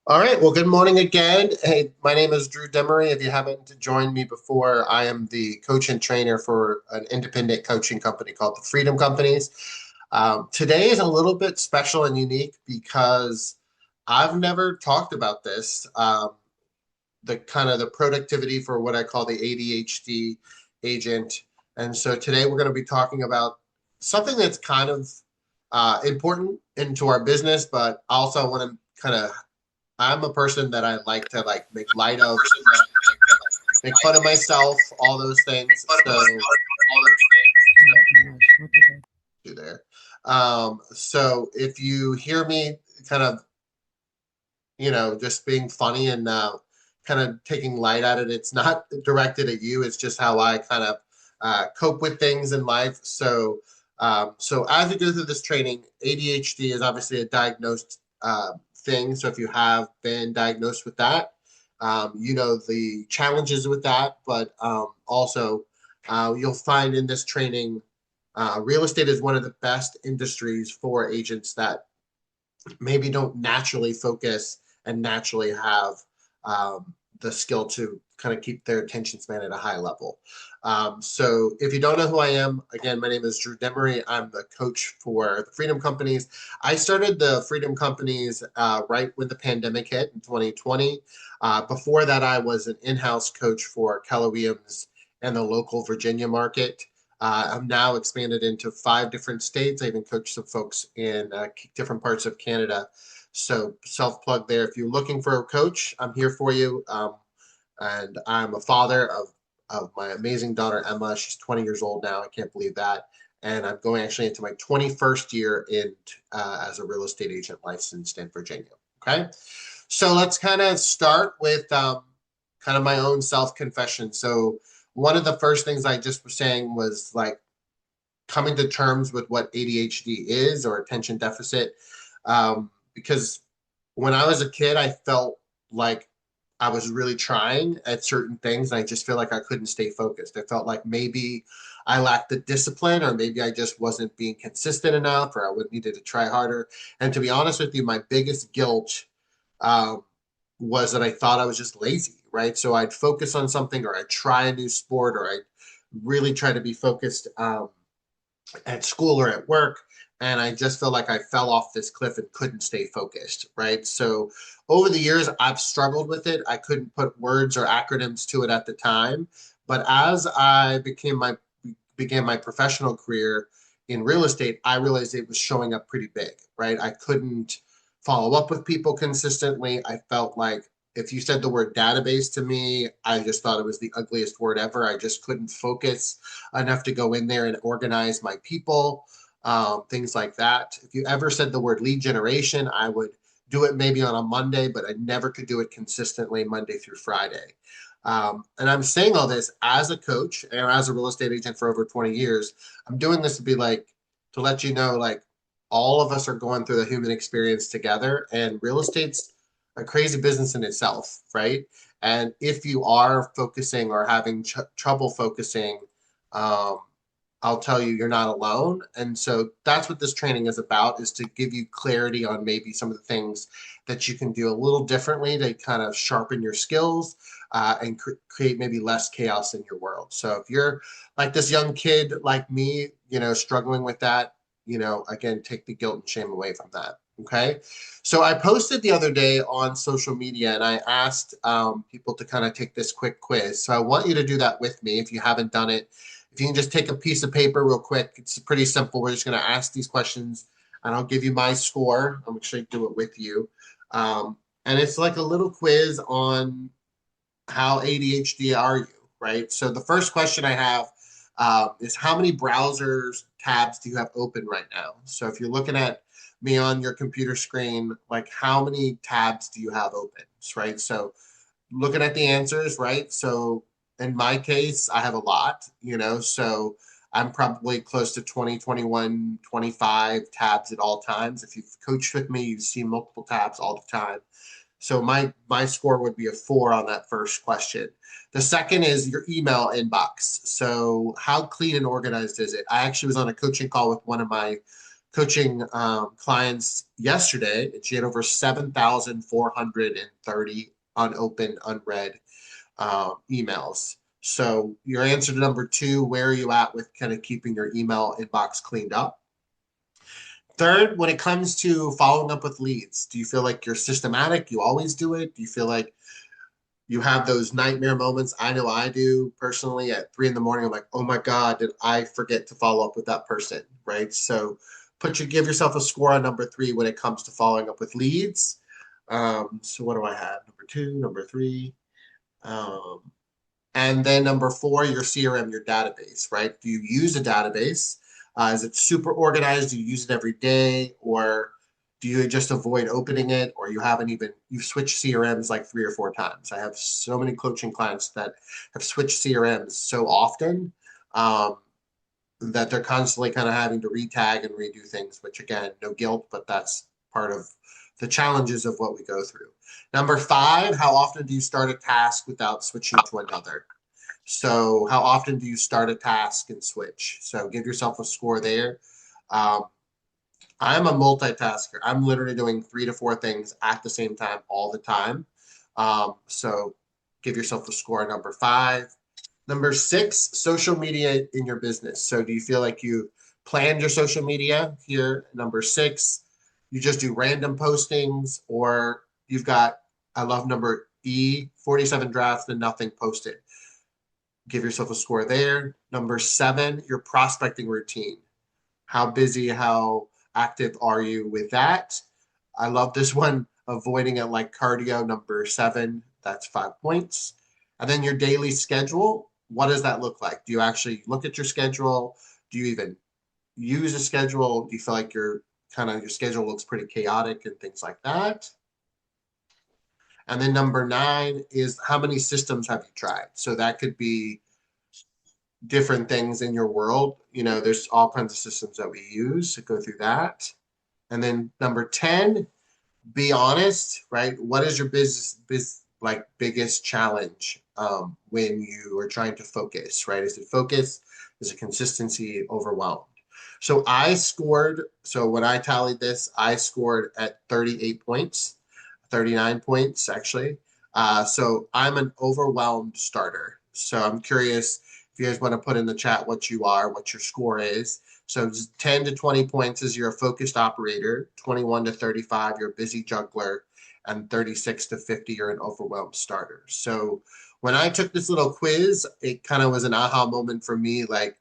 All right. Well, good morning again. Hey, my name is Drew Demery. If you haven't joined me before, I am the coach and trainer for an independent coaching company called the Freedom Companies. Today is a little bit special and unique because I've never talked about this. The kind of the productivity for what I call the ADHD agent. And so today we're going to be talking about something that's kind of important into our business, but also I want to kind of I'm a person that I like to like make light of, make fun of myself, all those things. So do there. So if you hear me kind of, just being funny and kind of taking light at it, it's not directed at you. It's just how I kind of cope with things in life. So as we go through this training, ADHD is obviously a diagnosed thing. So if you have been diagnosed with that, you know the challenges with that, but also you'll find in this training, real estate is one of the best industries for agents that maybe don't naturally focus and naturally have the skill to kind of keep their attention span at a high level. So if you don't know who I am, again, my name is Drew Demery. I'm the coach for the Freedom Companies. I started the Freedom Companies right when the pandemic hit in 2020. Before that, I was an in-house coach for Keller Williams and the local Virginia market. I'm now expanded into 5 different states. I even coach some folks in different parts of Canada. So self plug there. If you're looking for a coach, I'm here for you. And I'm a father of my amazing daughter, Emma. She's 20 years old now. I can't believe that. And I'm going actually into my 21st year in as a real estate agent licensed in Virginia. Okay. So let's kind of start with kind of my own self confession. So one of the first things I just was saying was like coming to terms with what ADHD is or attention deficit. Because when I was a kid, I felt like I was really trying at certain things. And I just feel like I couldn't stay focused. I felt like maybe I lacked the discipline, or maybe I just wasn't being consistent enough, or I would needed to try harder. And to be honest with you, my biggest guilt um, was that I thought I was just lazy, right? So I'd focus on something, or I'd try a new sport, or I'd really try to be focused at school or at work. And I just felt like I fell off this cliff and couldn't stay focused, right? So over the years, I've struggled with it. I couldn't put words or acronyms to it at the time. But as I began my professional career in real estate, I realized it was showing up pretty big, right? I couldn't follow up with people consistently. I felt like if you said the word database to me, I just thought it was the ugliest word ever. I just couldn't focus enough to go in there and organize my people, things like that. If you ever said the word lead generation, I would do it maybe on a Monday, but I never could do it consistently Monday through Friday. And I'm saying all this as a coach and as a real estate agent for over 20 years. I'm doing this to be like, to let you know, like, all of us are going through the human experience together, and real estate's a crazy business in itself, right? And if you are focusing or having trouble focusing, um, I'll tell you, you're not alone. And so that's what this training is about, is to give you clarity on maybe some of the things that you can do a little differently to kind of sharpen your skills and create maybe less chaos in your world. So if you're like this young kid like me, struggling with that, again, take the guilt and shame away from that. Okay. So I posted the other day on social media and I asked people to kind of take this quick quiz. So I want you to do that with me if you haven't done it. If you can just take a piece of paper real quick, it's pretty simple. We're just going to ask these questions and I'll give you my score. I'm actually do it with you. And it's like a little quiz on how ADHD are you, right? So the first question I have is how many browsers tabs do you have open right now? So if you're looking at me on your computer screen, like how many tabs do you have open, right? So looking at the answers, right? So in my case, I have a lot, so I'm probably close to 20, 21, 25 tabs at all times. If you've coached with me, you see multiple tabs all the time. So my score would be a 4 on that first question. The second is your email inbox. So how clean and organized is it? I actually was on a coaching call with one of my coaching clients yesterday, and she had over 7,430 unopened, unread emails. So your answer to number two, where are you at with kind of keeping your email inbox cleaned up? Third, when it comes to following up with leads, do you feel like you're systematic? You always do it? Do you feel like you have those nightmare moments? I know I do personally at 3 in the morning. I'm like, oh my God, did I forget to follow up with that person? Right. So give yourself a score on number three when it comes to following up with leads. So what do I have? Number two, number three. Um, and then number four, your CRM, your database, right? Do you use a database? Is it super organized? Do you use it every day? Or do you just avoid opening it? Or you've switched CRMs like 3 or 4 times. I have so many coaching clients that have switched CRMs so often um, that they're constantly kind of having to retag and redo things, which again, no guilt, but that's part of the challenges of what we go through. Number five, how often do you start a task without switching to another? So how often do you start a task and switch? So give yourself a score there. Um, I'm a multitasker. I'm literally doing 3 to 4 things at the same time all the time. So give yourself a score number five. Number six, social media in your business. So do you feel like you planned your social media here? Number six, you just do random postings, or you've got, I love number E, 47 drafts and nothing posted. Give yourself a score there. Number seven, your prospecting routine. How busy, how active are you with that? I love this one, avoiding it like cardio, number seven. That's 5 points. And then your daily schedule. What does that look like? Do you actually look at your schedule? Do you even use a schedule? Do you feel like your schedule looks pretty chaotic and things like that? And then number nine is how many systems have you tried? So that could be different things in your world. There's all kinds of systems that we use to go through that. And then number 10, be honest, right? What is your biggest challenge when you are trying to focus, right? Is it focus? Is it consistency? Overwhelmed? So when I tallied this, I scored at 38 points, 39 points actually. So I'm an overwhelmed starter. So I'm curious if you guys want to put in the chat what your score is. So 10 to 20 points is you're a focused operator, 21 to 35, you're a busy juggler, and 36 to 50, you're an overwhelmed starter. So when I took this little quiz, it kind of was an aha moment for me. Like,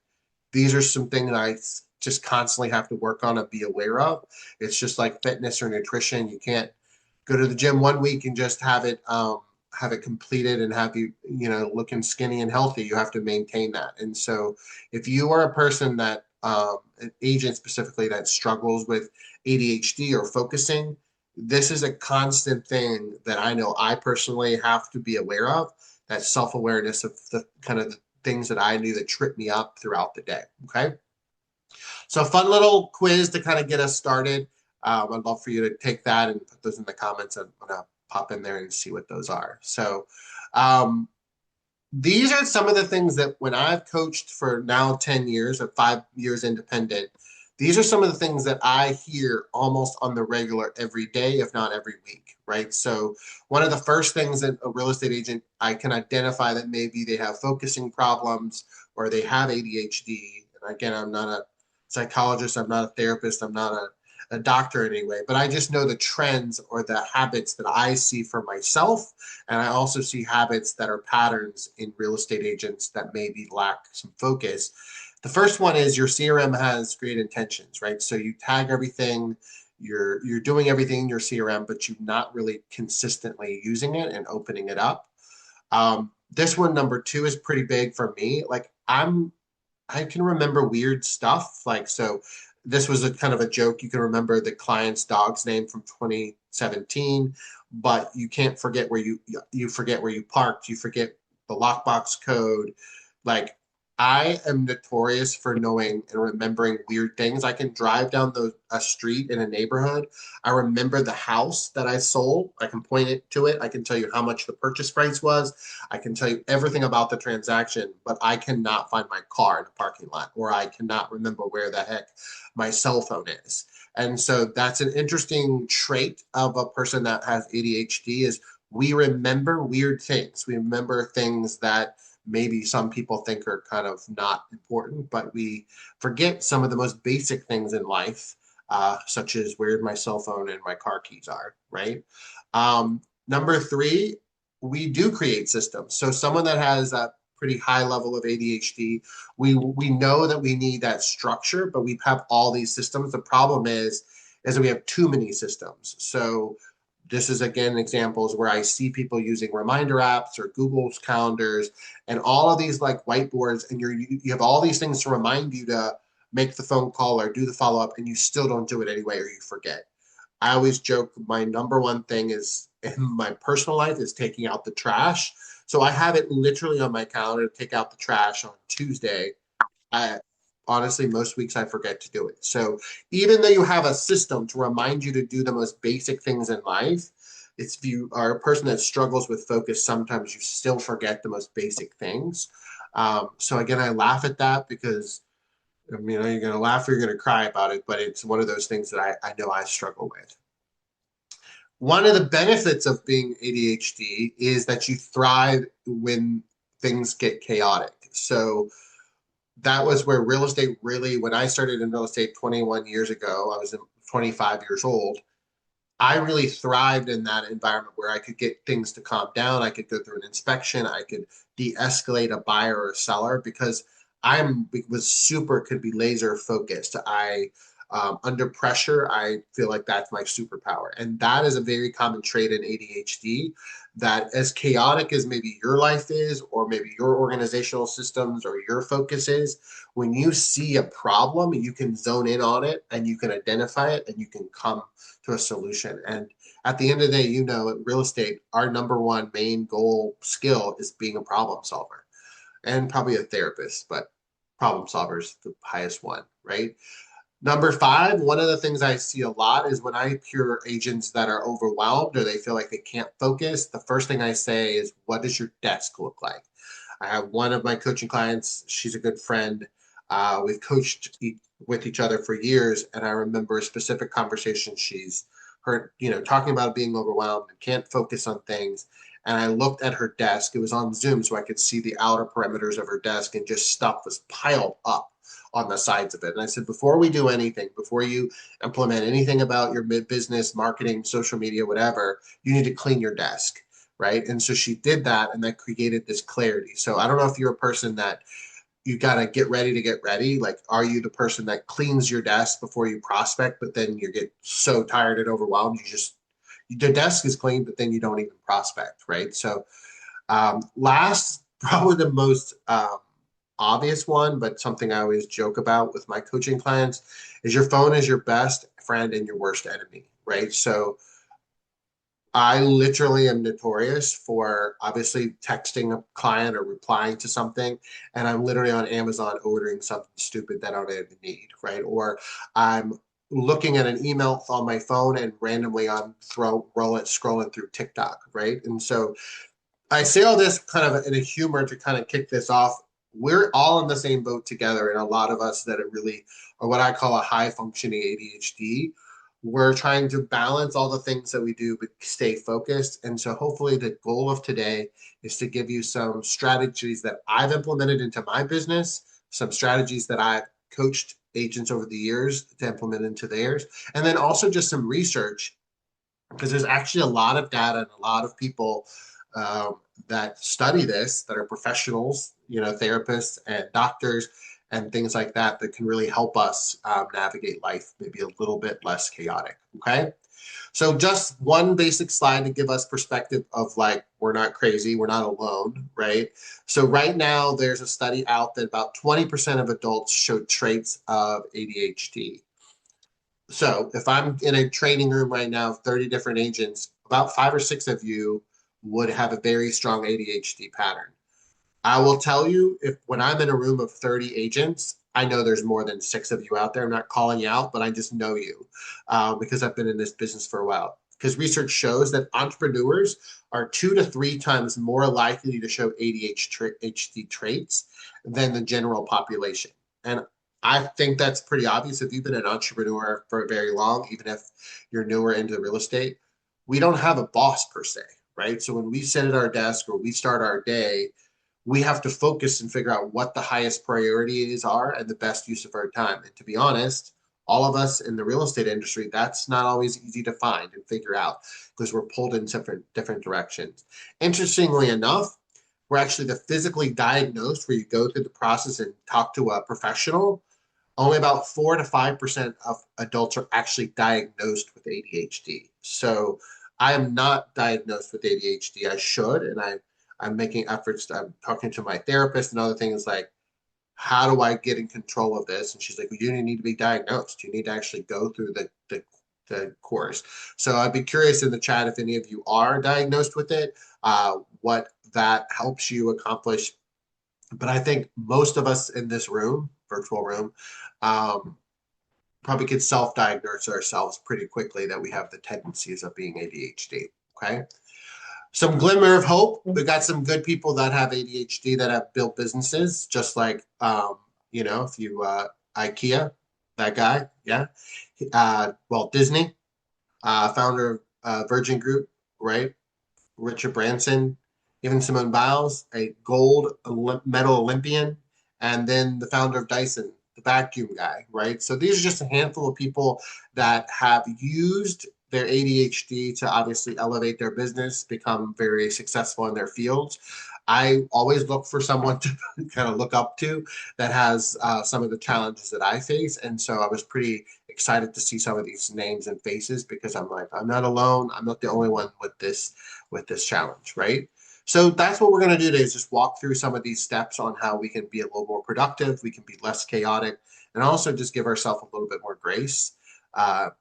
these are some things I just constantly have to work on and be aware of. It's just like fitness or nutrition. You can't go to the gym one week and just have it completed and have you looking skinny and healthy. You have to maintain that. And so if you are a person that an agent specifically that struggles with ADHD or focusing, this is a constant thing that I know I personally have to be aware of. That self-awareness of the kind of the things that I knew that trip me up throughout the day. Okay. So a fun little quiz to kind of get us started. I'd love for you to take that and put those in the comments. I'm going to pop in there and see what those are. So these are some of the things that when I've coached for now 10 years or 5 years independent, these are some of the things that I hear almost on the regular every day, if not every week, right? So one of the first things that a real estate agent, I can identify that maybe they have focusing problems or they have ADHD. And again, I'm not a psychologist, I'm not a therapist, I'm not a doctor anyway, but I just know the trends or the habits that I see for myself. And I also see habits that are patterns in real estate agents that maybe lack some focus. The first one is your CRM has great intentions, right? So you tag everything, you're doing everything in your CRM, but you're not really consistently using it and opening it up. This one, number two, is pretty big for me. Like I can remember weird stuff. Like, so this was a kind of a joke. You can remember the client's dog's name from 2017, but you can't forget where you forget where you parked. You forget the lockbox code. Like, I am notorious for knowing and remembering weird things. I can drive down a street in a neighborhood. I remember the house that I sold. I can point it to it. I can tell you how much the purchase price was. I can tell you everything about the transaction, but I cannot find my car in the parking lot, or I cannot remember where the heck my cell phone is. And so that's an interesting trait of a person that has ADHD is we remember weird things. We remember things that maybe some people think are kind of not important, but we forget some of the most basic things in life, such as where my cell phone and my car keys are, right? Number three, we do create systems. So someone that has a pretty high level of ADHD, we know that we need that structure, but we have all these systems. The problem is that we have too many systems. So this is again examples where I see people using reminder apps or Google's calendars and all of these like whiteboards, and you have all these things to remind you to make the phone call or do the follow up, and you still don't do it anyway, or you forget. I always joke my number one thing is in my personal life is taking out the trash. So I have it literally on my calendar to take out the trash on Tuesday. I honestly most weeks I forget to do it. So even though you have a system to remind you to do the most basic things in life, it's if you are a person that struggles with focus, sometimes you still forget the most basic things. So again, I laugh at that because you're going to laugh or you're going to cry about it, but it's one of those things that I know I struggle with. One of the benefits of being ADHD is that you thrive when things get chaotic. So that was where real estate really, when I started in real estate 21 years ago, I was 25 years old. I really thrived in that environment where I could get things to calm down. I could go through an inspection. I could de-escalate a buyer or a seller because I'm was super could be laser focused. I under pressure, I feel like that's my superpower, and that is a very common trait in ADHD. That as chaotic as maybe your life is, or maybe your organizational systems or your focus is, when you see a problem, you can zone in on it and you can identify it and you can come to a solution. And at the end of the day, at real estate, our number one main goal skill is being a problem solver and probably a therapist, but problem solver is the highest one, right? Number five, one of the things I see a lot is when I hear agents that are overwhelmed or they feel like they can't focus, the first thing I say is, what does your desk look like? I have one of my coaching clients, she's a good friend. We've coached with each other for years, and I remember a specific conversation she's heard, talking about being overwhelmed and can't focus on things. And I looked at her desk. It was on Zoom, so I could see the outer perimeters of her desk, and just stuff was piled up on the sides of it. And I said, before we do anything, before you implement anything about your business, marketing, social media, whatever, you need to clean your desk, right? And so she did that, and that created this clarity. So I don't know if you're a person that you got to get ready to get ready. Like, are you the person that cleans your desk before you prospect, but then you get so tired and overwhelmed, the desk is clean, but then you don't even prospect, right? So last, probably the most obvious one, but something I always joke about with my coaching clients is your phone is your best friend and your worst enemy, right? So I literally am notorious for obviously texting a client or replying to something, and I'm literally on Amazon ordering something stupid that I don't even need, right? Or I'm looking at an email on my phone and randomly scrolling through TikTok, right? And so I say all this kind of in a humor to kind of kick this off. We're all in the same boat together, and a lot of us that are really are what I call a high functioning ADHD. We're trying to balance all the things that we do, but stay focused. And so, hopefully, the goal of today is to give you some strategies that I've implemented into my business, some strategies that I've coached agents over the years to implement into theirs, and then also just some research because there's actually a lot of data and a lot of people that study this that are professionals, therapists and doctors and things like that that can really help us navigate life maybe a little bit less chaotic. Okay. So just one basic slide to give us perspective of like, we're not crazy, we're not alone, right? So right now there's a study out that about 20% of adults show traits of ADHD. So if I'm in a training room right now, 30 different agents, about five or six of you would have a very strong ADHD pattern. I will tell you, if when I'm in a room of 30 agents, I know there's more than six of you out there. I'm not calling you out, but I just know you because I've been in this business for a while. Because research shows that entrepreneurs are 2 to 3 times more likely to show ADHD traits than the general population. And I think that's pretty obvious. If you've been an entrepreneur for very long, even if you're newer into real estate, we don't have a boss per se, right? So when we sit at our desk or we start our day, we have to focus and figure out what the highest priorities are and the best use of our time. And to be honest, all of us in the real estate industry, that's not always easy to find and figure out because we're pulled in different directions. Interestingly enough, we're actually the physically diagnosed where you go through the process and talk to a professional. Only about 4 to 5% of adults are actually diagnosed with ADHD. So I am not diagnosed with ADHD. I should, and I'm making efforts. I'm talking to my therapist and other things like, how do I get in control of this? And she's like, well, you need to be diagnosed. You need to actually go through the course. So I'd be curious in the chat if any of you are diagnosed with it, what that helps you accomplish. But I think most of us in this room, virtual room, um, probably could self-diagnose ourselves pretty quickly that we have the tendencies of being ADHD. Okay. Some glimmer of hope. We've got some good people that have ADHD that have built businesses, just like, if you, IKEA, that guy. Yeah. Well, Disney, founder of Virgin Group, right? Richard Branson, even Simone Biles, a gold medal Olympian, and then the founder of Dyson, the vacuum guy, right? So these are just a handful of people that have used their ADHD to obviously elevate their business, become very successful in their fields. I always look for someone to kind of look up to that has some of the challenges that I face. And so I was pretty excited to see some of these names and faces because I'm like, I'm not alone. I'm not the only one with this challenge, right? So that's what we're going to do today is just walk through some of these steps on how we can be a little more productive, we can be less chaotic, and also just give ourselves a little bit more grace,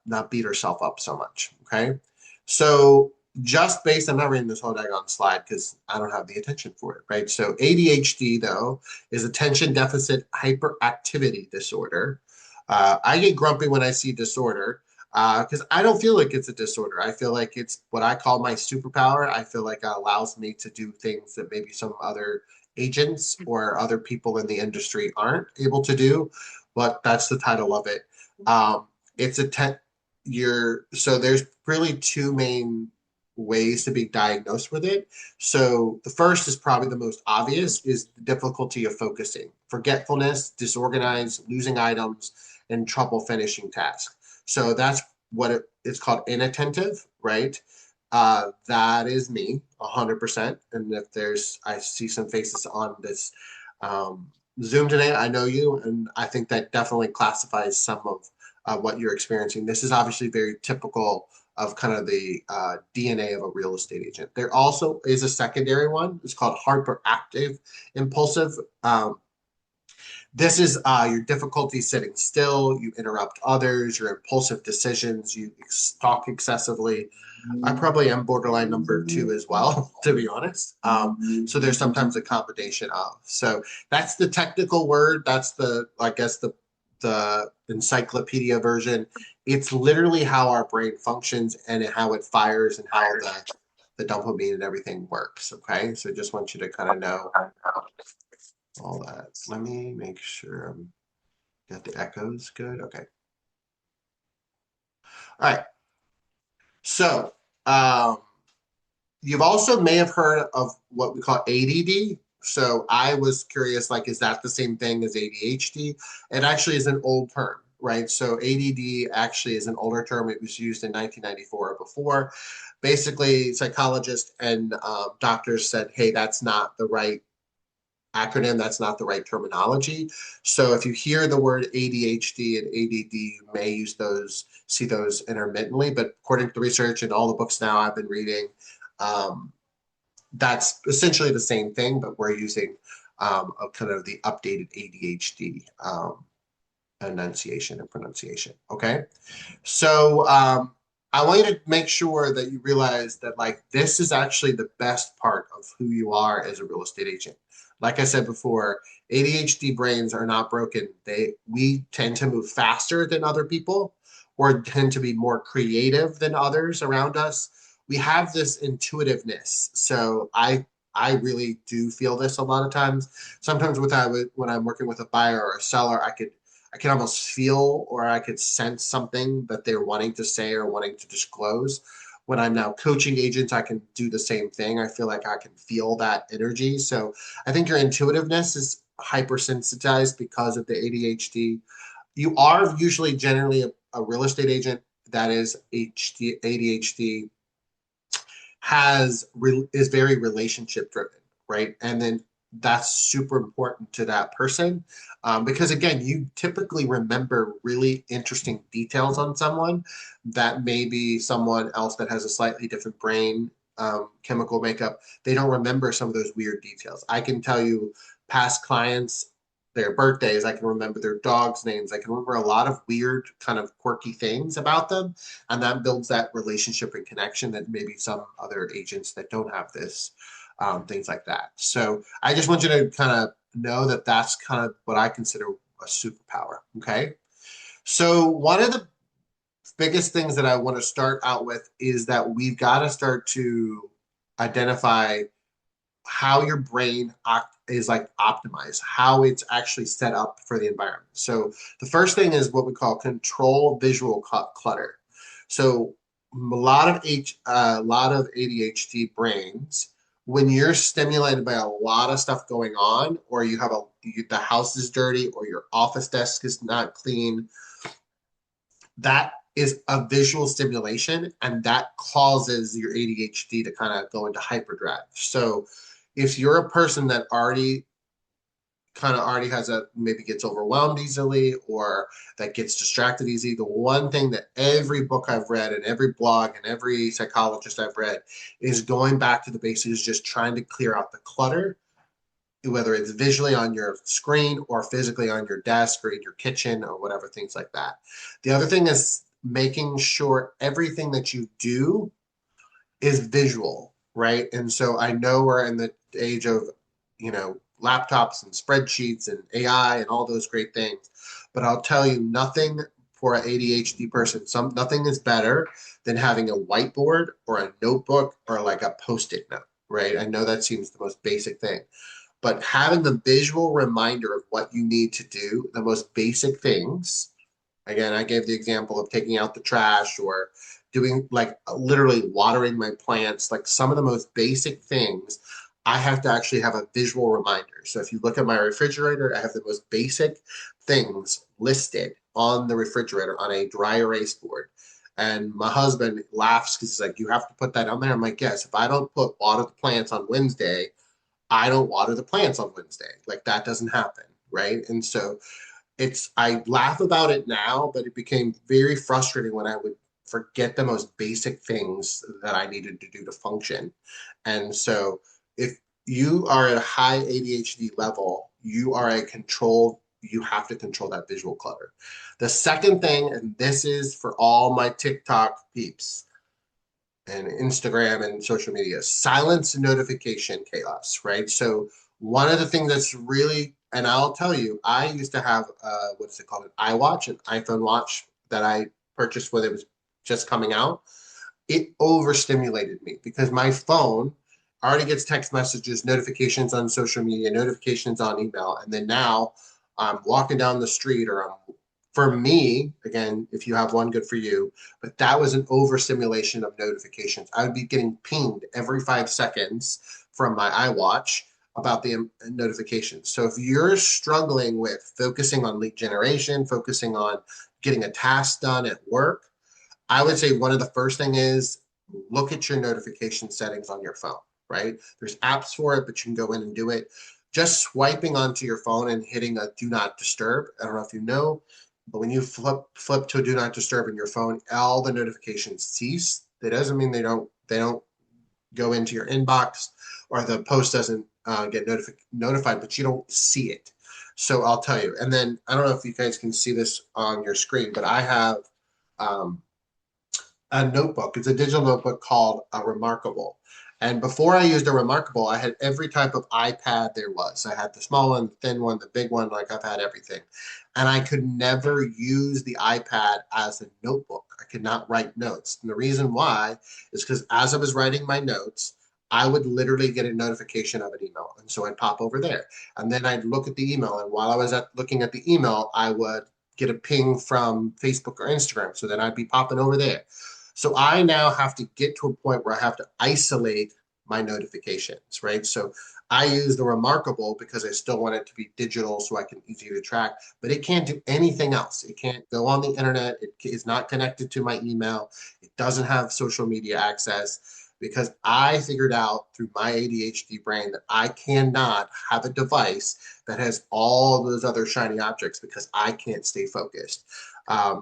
not beat ourselves up so much, okay? So just based, I'm not reading this whole daggone slide because I don't have the attention for it, right? So ADHD, though, is attention deficit hyperactivity disorder. I get grumpy when I see disorder because I don't feel like it's a disorder. I feel like it's what I call my superpower. I feel like it allows me to do things that maybe some other agents or other people in the industry aren't able to do, but that's the title of it. It's a so there's really two main ways to be diagnosed with it. So the first is probably the most obvious is the difficulty of focusing, forgetfulness, disorganized, losing items, and trouble finishing tasks. So that's what it's called inattentive, right? That is me, 100%. And if I see some faces on this Zoom today, I know you, and I think that definitely classifies some of what you're experiencing. This is obviously very typical of kind of the DNA of a real estate agent. There also is a secondary one. It's called hyperactive impulsive. This is your difficulty sitting still, you interrupt others, your impulsive decisions, you talk excessively. I probably am borderline number two as well, to be honest. So there's sometimes a combination of. So that's the technical word. That's I guess, the encyclopedia version. It's literally how our brain functions and how it fires and how the dopamine and everything works. Okay. So just want you to kind of know all that. Let me make sure I'm got the echoes good. Okay. All right. So you've also may have heard of what we call ADD. So I was curious, like, is that the same thing as ADHD? It actually is an old term, right? So ADD actually is an older term. It was used in 1994 or before. Basically, psychologists and doctors said, hey, that's not the right acronym. That's not the right terminology. So if you hear the word ADHD and ADD, you may see those intermittently. But according to the research and all the books now I've been reading, that's essentially the same thing, but we're using a kind of the updated ADHD enunciation and pronunciation. Okay. So I want you to make sure that you realize that like this is actually the best part of who you are as a real estate agent. Like I said before, ADHD brains are not broken. We tend to move faster than other people or tend to be more creative than others around us. We have this intuitiveness. So I really do feel this a lot of times. Sometimes when I'm working with a buyer or a seller, I can almost feel or I could sense something that they're wanting to say or wanting to disclose. When I'm now coaching agents, I can do the same thing. I feel like I can feel that energy. So I think your intuitiveness is hypersensitized because of the ADHD. You are usually generally a real estate agent that is ADHD is very relationship driven, right? And then that's super important to that person because again, you typically remember really interesting details on someone that maybe someone else that has a slightly different brain chemical makeup, they don't remember some of those weird details. I can tell you past clients their birthdays. I can remember their dogs' names. I can remember a lot of weird, kind of quirky things about them. And that builds that relationship and connection that maybe some other agents that don't have this, things like that. So I just want you to kind of know that that's kind of what I consider a superpower. Okay. So one of the biggest things that I want to start out with is that we've got to start to identify how your brain is like optimized, how it's actually set up for the environment. So the first thing is what we call control visual clutter. So a lot of ADHD brains, when you're stimulated by a lot of stuff going on, or the house is dirty, or your office desk is not clean, that is a visual stimulation and that causes your ADHD to kind of go into hyperdrive. So if you're a person that already has a maybe gets overwhelmed easily or that gets distracted easy, the one thing that every book I've read and every blog and every psychologist I've read is going back to the basics, just trying to clear out the clutter, whether it's visually on your screen or physically on your desk or in your kitchen or whatever, things like that. The other thing is making sure everything that you do is visual, right? And so I know we're in the age of, laptops and spreadsheets and AI and all those great things, but I'll tell you nothing for an ADHD person, nothing is better than having a whiteboard or a notebook or like a post-it note, right? I know that seems the most basic thing, but having the visual reminder of what you need to do, the most basic things. Again, I gave the example of taking out the trash or doing like literally watering my plants, like some of the most basic things. I have to actually have a visual reminder. So if you look at my refrigerator, I have the most basic things listed on the refrigerator on a dry erase board. And my husband laughs because he's like, "You have to put that on there." I'm like, "Yes, if I don't put water the plants on Wednesday, I don't water the plants on Wednesday. Like that doesn't happen." Right. And so I laugh about it now, but it became very frustrating when I would forget the most basic things that I needed to do to function. And so if you are at a high ADHD level, you have to control that visual clutter. The second thing, and this is for all my TikTok peeps and Instagram and social media, silence notification chaos, right? So one of the things that's really, and I'll tell you, I used to have what's it called, an iWatch, an iPhone watch that I purchased when it was just coming out. It overstimulated me because my phone already gets text messages, notifications on social media, notifications on email, and then now I'm walking down the street or for me, again, if you have one, good for you. But that was an overstimulation of notifications. I would be getting pinged every 5 seconds from my iWatch about the notifications. So if you're struggling with focusing on lead generation, focusing on getting a task done at work, I would say one of the first thing is look at your notification settings on your phone, right? There's apps for it, but you can go in and do it. Just swiping onto your phone and hitting a do not disturb. I don't know if you know, but when you flip to a do not disturb in your phone, all the notifications cease. That doesn't mean they don't go into your inbox or the post doesn't get notified, but you don't see it. So I'll tell you. And then I don't know if you guys can see this on your screen, but I have um, a notebook. It's a digital notebook called a Remarkable. And before I used a Remarkable, I had every type of iPad there was. I had the small one, the thin one, the big one, like I've had everything. And I could never use the iPad as a notebook. I could not write notes. And the reason why is because as I was writing my notes, I would literally get a notification of an email. And so I'd pop over there. And then I'd look at the email. And while I was looking at the email, I would get a ping from Facebook or Instagram. So then I'd be popping over there. So I now have to get to a point where I have to isolate my notifications, right? So I use the Remarkable because I still want it to be digital so I can easy to track, but it can't do anything else. It can't go on the internet. It is not connected to my email. It doesn't have social media access because I figured out through my ADHD brain that I cannot have a device that has all those other shiny objects because I can't stay focused.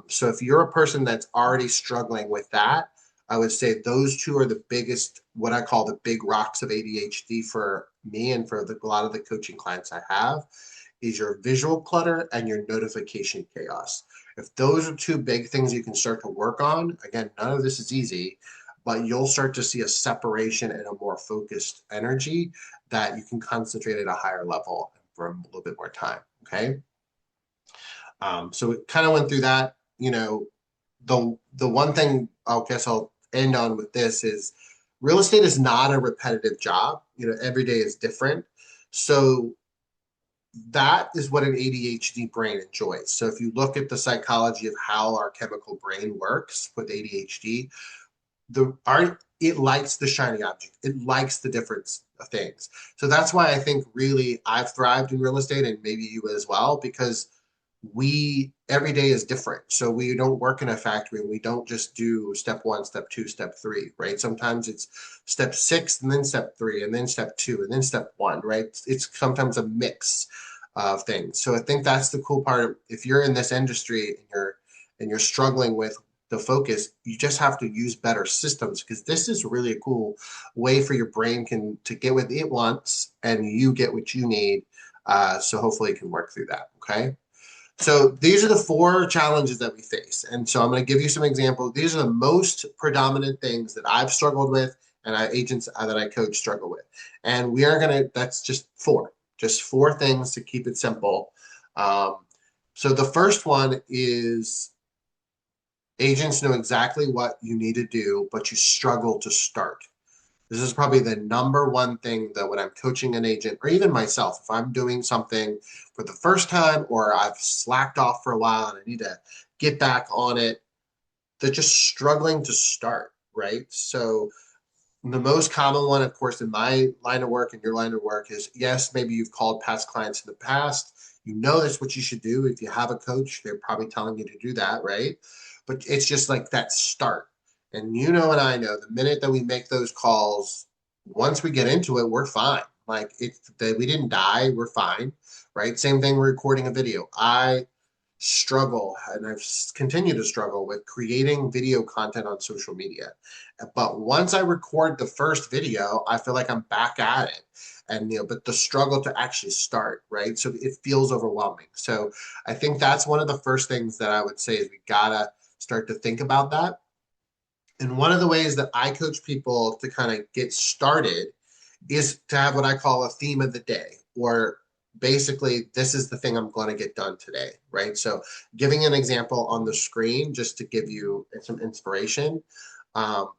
So if you're a person that's already struggling with that, I would say those two are the biggest, what I call the big rocks of ADHD for me and for a lot of the coaching clients I have, is your visual clutter and your notification chaos. If those are two big things you can start to work on, again, none of this is easy, but you'll start to see a separation and a more focused energy that you can concentrate at a higher level for a little bit more time. Okay. So we kind of went through that. The one thing I guess I'll end on with this is real estate is not a repetitive job. Every day is different. So that is what an ADHD brain enjoys. So if you look at the psychology of how our chemical brain works with ADHD, it likes the shiny object. It likes the difference of things. So that's why I think really I've thrived in real estate and maybe you as well, because we every day is different. So we don't work in a factory and we don't just do step one, step two, step three, right? Sometimes it's step six and then step three and then step two and then step one, right? It's sometimes a mix of things. So I think that's the cool part. If you're in this industry and you're struggling with the focus, you just have to use better systems because this is really a cool way for your brain to get what it wants and you get what you need. So hopefully it can work through that. Okay. So these are the four challenges that we face. And so I'm going to give you some examples. These are the most predominant things that I've struggled with and agents that I coach struggle with. And we are going to, that's just four things to keep it simple. So the first one is agents know exactly what you need to do, but you struggle to start. This is probably the number one thing that when I'm coaching an agent, or even myself, if I'm doing something for the first time or I've slacked off for a while and I need to get back on it, they're just struggling to start, right? So the most common one, of course, in my line of work and your line of work is, yes, maybe you've called past clients in the past. You know that's what you should do. If you have a coach, they're probably telling you to do that, right? But it's just like that start. And and I know the minute that we make those calls, once we get into it, we're fine. Like we didn't die, we're fine, right? Same thing, we're recording a video. I struggle and I've continued to struggle with creating video content on social media. But once I record the first video, I feel like I'm back at it. And but the struggle to actually start, right? So it feels overwhelming. So I think that's one of the first things that I would say is we gotta start to think about that. And one of the ways that I coach people to kind of get started is to have what I call a theme of the day, or basically, this is the thing I'm going to get done today, right? So, giving an example on the screen just to give you some inspiration, um,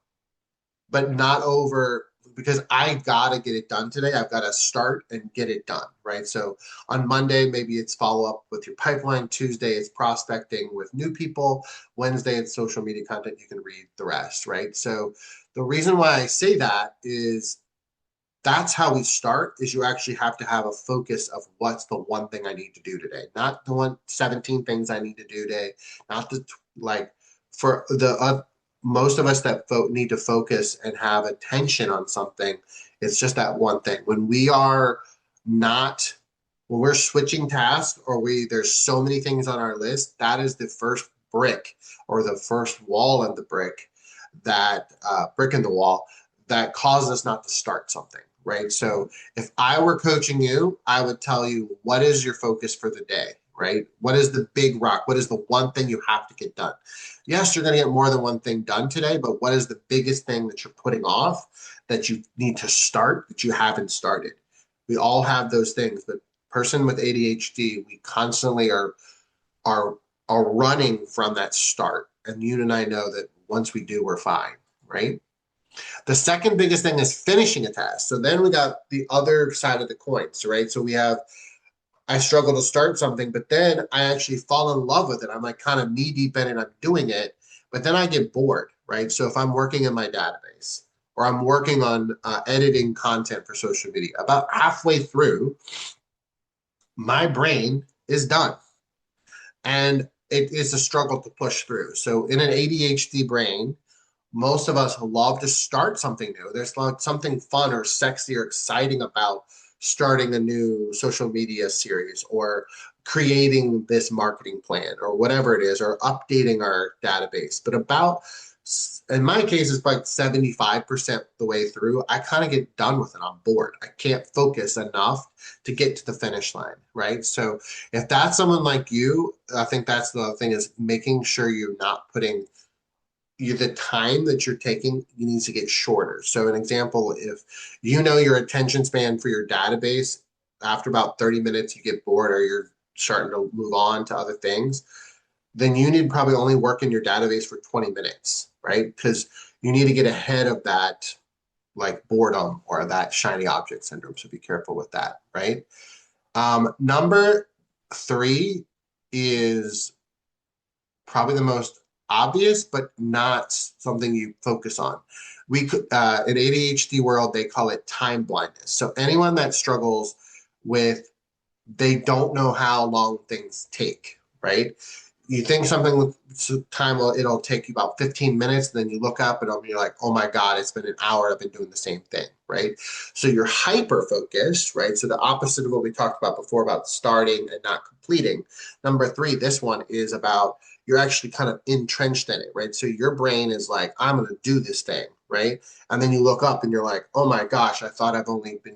but not over because I got to get it done today. I've got to start and get it done, right? So, on Monday, maybe it's follow up with your pipeline. Tuesday, it's prospecting with new people. Wednesday, it's social media content. You can read the rest, right? So, the reason why I say that is that's how we start is you actually have to have a focus of what's the one thing I need to do today, not the 17 things I need to do today, not the like for the most of us that need to focus and have attention on something. It's just that one thing. Not when we're switching tasks or there's so many things on our list, that is the first brick or the first wall in the brick that brick in the wall that causes us not to start something, right? So if I were coaching you, I would tell you, what is your focus for the day, right? What is the big rock? What is the one thing you have to get done? Yes, you're going to get more than one thing done today, but what is the biggest thing that you're putting off that you need to start that you haven't started? We all have those things, but person with ADHD, we constantly are are running from that start. And you and I know that once we do, we're fine, right? The second biggest thing is finishing a task. So then we got the other side of the coins, right? So we have I struggle to start something, but then I actually fall in love with it. I'm like kind of knee deep in it. I'm doing it, but then I get bored, right? So if I'm working in my database or I'm working on editing content for social media, about halfway through, my brain is done. And it is a struggle to push through. So in an ADHD brain, most of us love to start something new. There's like something fun or sexy or exciting about starting a new social media series or creating this marketing plan or whatever it is, or updating our database. But about, in my case, it's like 75% the way through. I kind of get done with it. I'm bored. I can't focus enough to get to the finish line, right? So if that's someone like you, I think that's the thing is making sure you're not putting the time that you're taking needs to get shorter. So an example, if you know your attention span for your database, after about 30 minutes you get bored or you're starting to move on to other things, then you need probably only work in your database for 20 minutes, right? Because you need to get ahead of that like boredom or that shiny object syndrome. So be careful with that, right? Number three is probably the most obvious, but not something you focus on. We could, in ADHD world, they call it time blindness. So anyone that struggles with, they don't know how long things take, right? You think something with time, it'll take you about 15 minutes, and then you look up and you're like, oh my God, it's been an hour. I've been doing the same thing, right? So you're hyper focused, right? So the opposite of what we talked about before about starting and not completing. Number three, this one is about you're actually kind of entrenched in it, right? So your brain is like, I'm going to do this thing, right? And then you look up and you're like, oh my gosh, I thought I've only been,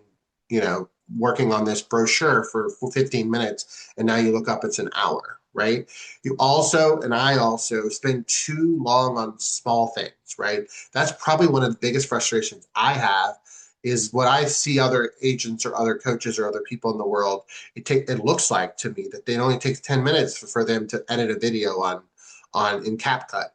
working on this brochure for 15 minutes. And now you look up, it's an hour, right? You also, and I also spend too long on small things, right? That's probably one of the biggest frustrations I have is what I see other agents or other coaches or other people in the world. It looks like to me that it only takes 10 minutes for them to edit a video on in CapCut.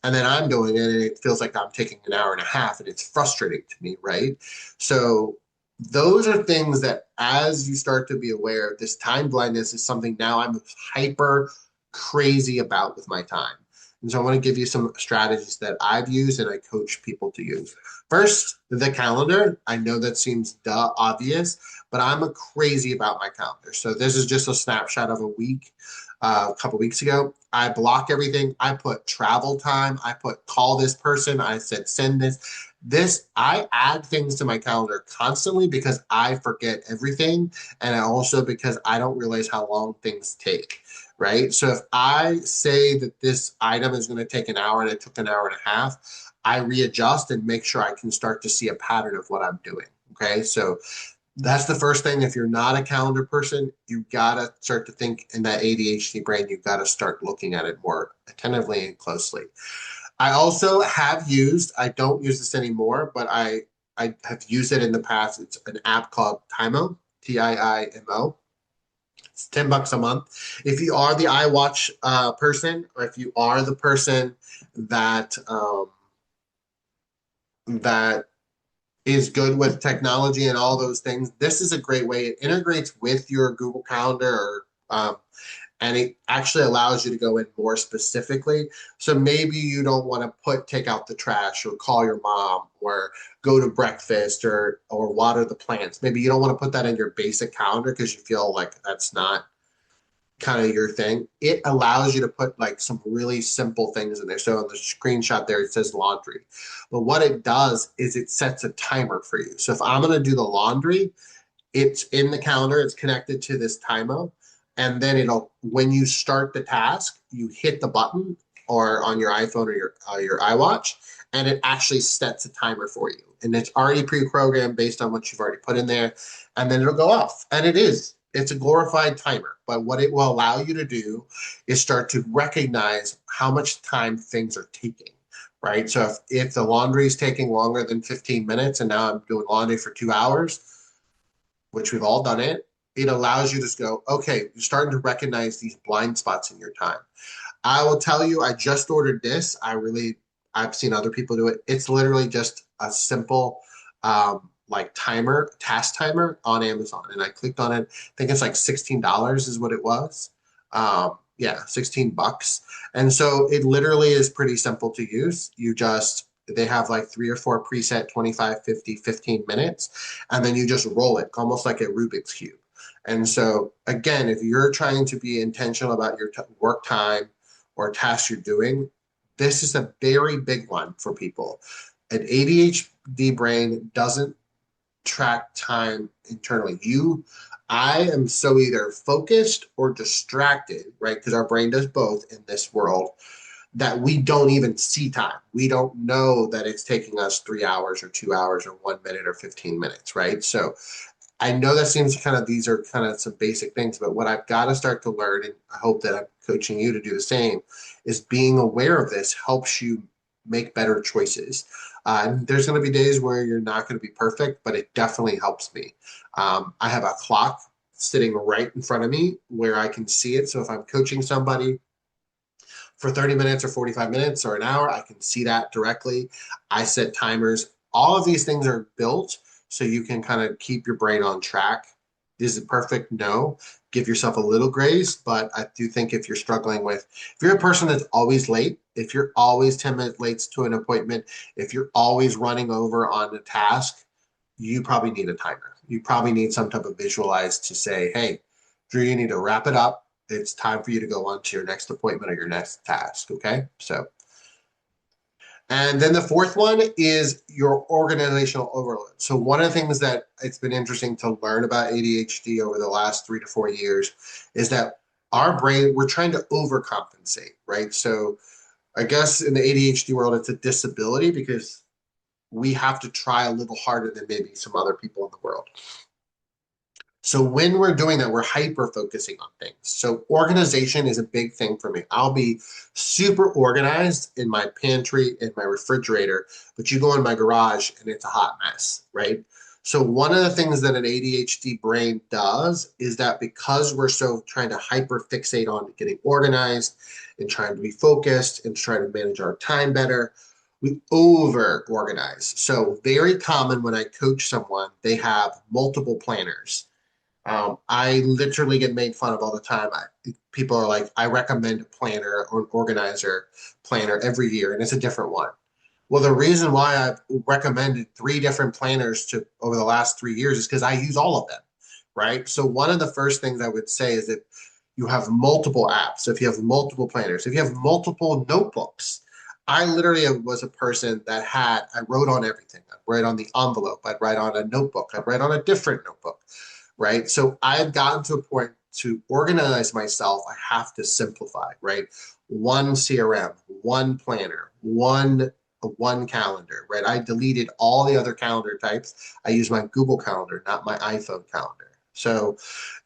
And then I'm doing it and it feels like I'm taking an hour and a half and it's frustrating to me, right? So those are things that as you start to be aware of, this time blindness is something now I'm hyper crazy about with my time. And so I want to give you some strategies that I've used and I coach people to use. First, the calendar. I know that seems obvious, but I'm crazy about my calendar. So this is just a snapshot of a week, a couple weeks ago. I block everything. I put travel time. I put call this person. I said send this. I add things to my calendar constantly because I forget everything. And also because I don't realize how long things take, right? So if I say that this item is going to take an hour and it took an hour and a half, I readjust and make sure I can start to see a pattern of what I'm doing. Okay. So that's the first thing. If you're not a calendar person, you gotta start to think in that ADHD brain, you've got to start looking at it more attentively and closely. I also have used, I don't use this anymore, but I have used it in the past. It's an app called Timo, Tiimo. It's $10 a month. If you are the iWatch person, or if you are the person that that is good with technology and all those things, this is a great way. It integrates with your Google Calendar, or and it actually allows you to go in more specifically. So maybe you don't want to take out the trash or call your mom or go to breakfast or water the plants. Maybe you don't want to put that in your basic calendar because you feel like that's not kind of your thing. It allows you to put like some really simple things in there. So on the screenshot there, it says laundry. But what it does is it sets a timer for you. So if I'm going to do the laundry, it's in the calendar, it's connected to this timer. And then when you start the task, you hit the button or on your iPhone or your iWatch, and it actually sets a timer for you. And it's already pre-programmed based on what you've already put in there. And then it'll go off. And it it's a glorified timer, but what it will allow you to do is start to recognize how much time things are taking, right? So if the laundry is taking longer than 15 minutes and now I'm doing laundry for 2 hours, which we've all done it, it allows you to just go, okay, you're starting to recognize these blind spots in your time. I will tell you, I just ordered this. I've seen other people do it. It's literally just a simple, like timer, task timer on Amazon. And I clicked on it. I think it's like $16 is what it was. Yeah, 16 bucks. And so it literally is pretty simple to use. They have like 3 or 4 preset 25, 50, 15 minutes. And then you just roll it almost like a Rubik's Cube. And so again, if you're trying to be intentional about your work time or tasks you're doing, this is a very big one for people. An ADHD brain doesn't track time internally. I am so either focused or distracted, right? Because our brain does both in this world, that we don't even see time. We don't know that it's taking us 3 hours or 2 hours or 1 minute or 15 minutes, right? So I know that seems these are kind of some basic things, but what I've got to start to learn, and I hope that I'm coaching you to do the same, is being aware of this helps you make better choices. And there's going to be days where you're not going to be perfect, but it definitely helps me. I have a clock sitting right in front of me where I can see it. So if I'm coaching somebody for 30 minutes or 45 minutes or an hour, I can see that directly. I set timers. All of these things are built so you can kind of keep your brain on track. Is it perfect? No. Give yourself a little grace, but I do think if you're a person that's always late, if you're always 10 minutes late to an appointment, if you're always running over on a task, you probably need a timer. You probably need some type of visualize to say, hey, Drew, you need to wrap it up. It's time for you to go on to your next appointment or your next task. Okay. And then the fourth one is your organizational overload. So one of the things that it's been interesting to learn about ADHD over the last 3 to 4 years is that our brain, we're trying to overcompensate, right? So I guess in the ADHD world, it's a disability because we have to try a little harder than maybe some other people in the world. So when we're doing that, we're hyper focusing on things. So organization is a big thing for me. I'll be super organized in my pantry, in my refrigerator, but you go in my garage and it's a hot mess, right? So one of the things that an ADHD brain does is that because we're so trying to hyper fixate on getting organized and trying to be focused and trying to manage our time better, we over organize. So very common when I coach someone, they have multiple planners. I literally get made fun of all the time. People are like, I recommend a planner or an organizer planner every year, and it's a different one. Well, the reason why I've recommended 3 different planners to over the last 3 years is because I use all of them, right? So one of the first things I would say is that you have multiple apps. So if you have multiple planners, if you have multiple notebooks, I literally was a person that I wrote on everything. I'd write on the envelope. I'd write on a notebook. I'd write on a different notebook, right? So I've gotten to a point to organize myself. I have to simplify, right? One CRM, one planner, one calendar, right? I deleted all the other calendar types. I use my Google Calendar, not my iPhone calendar. So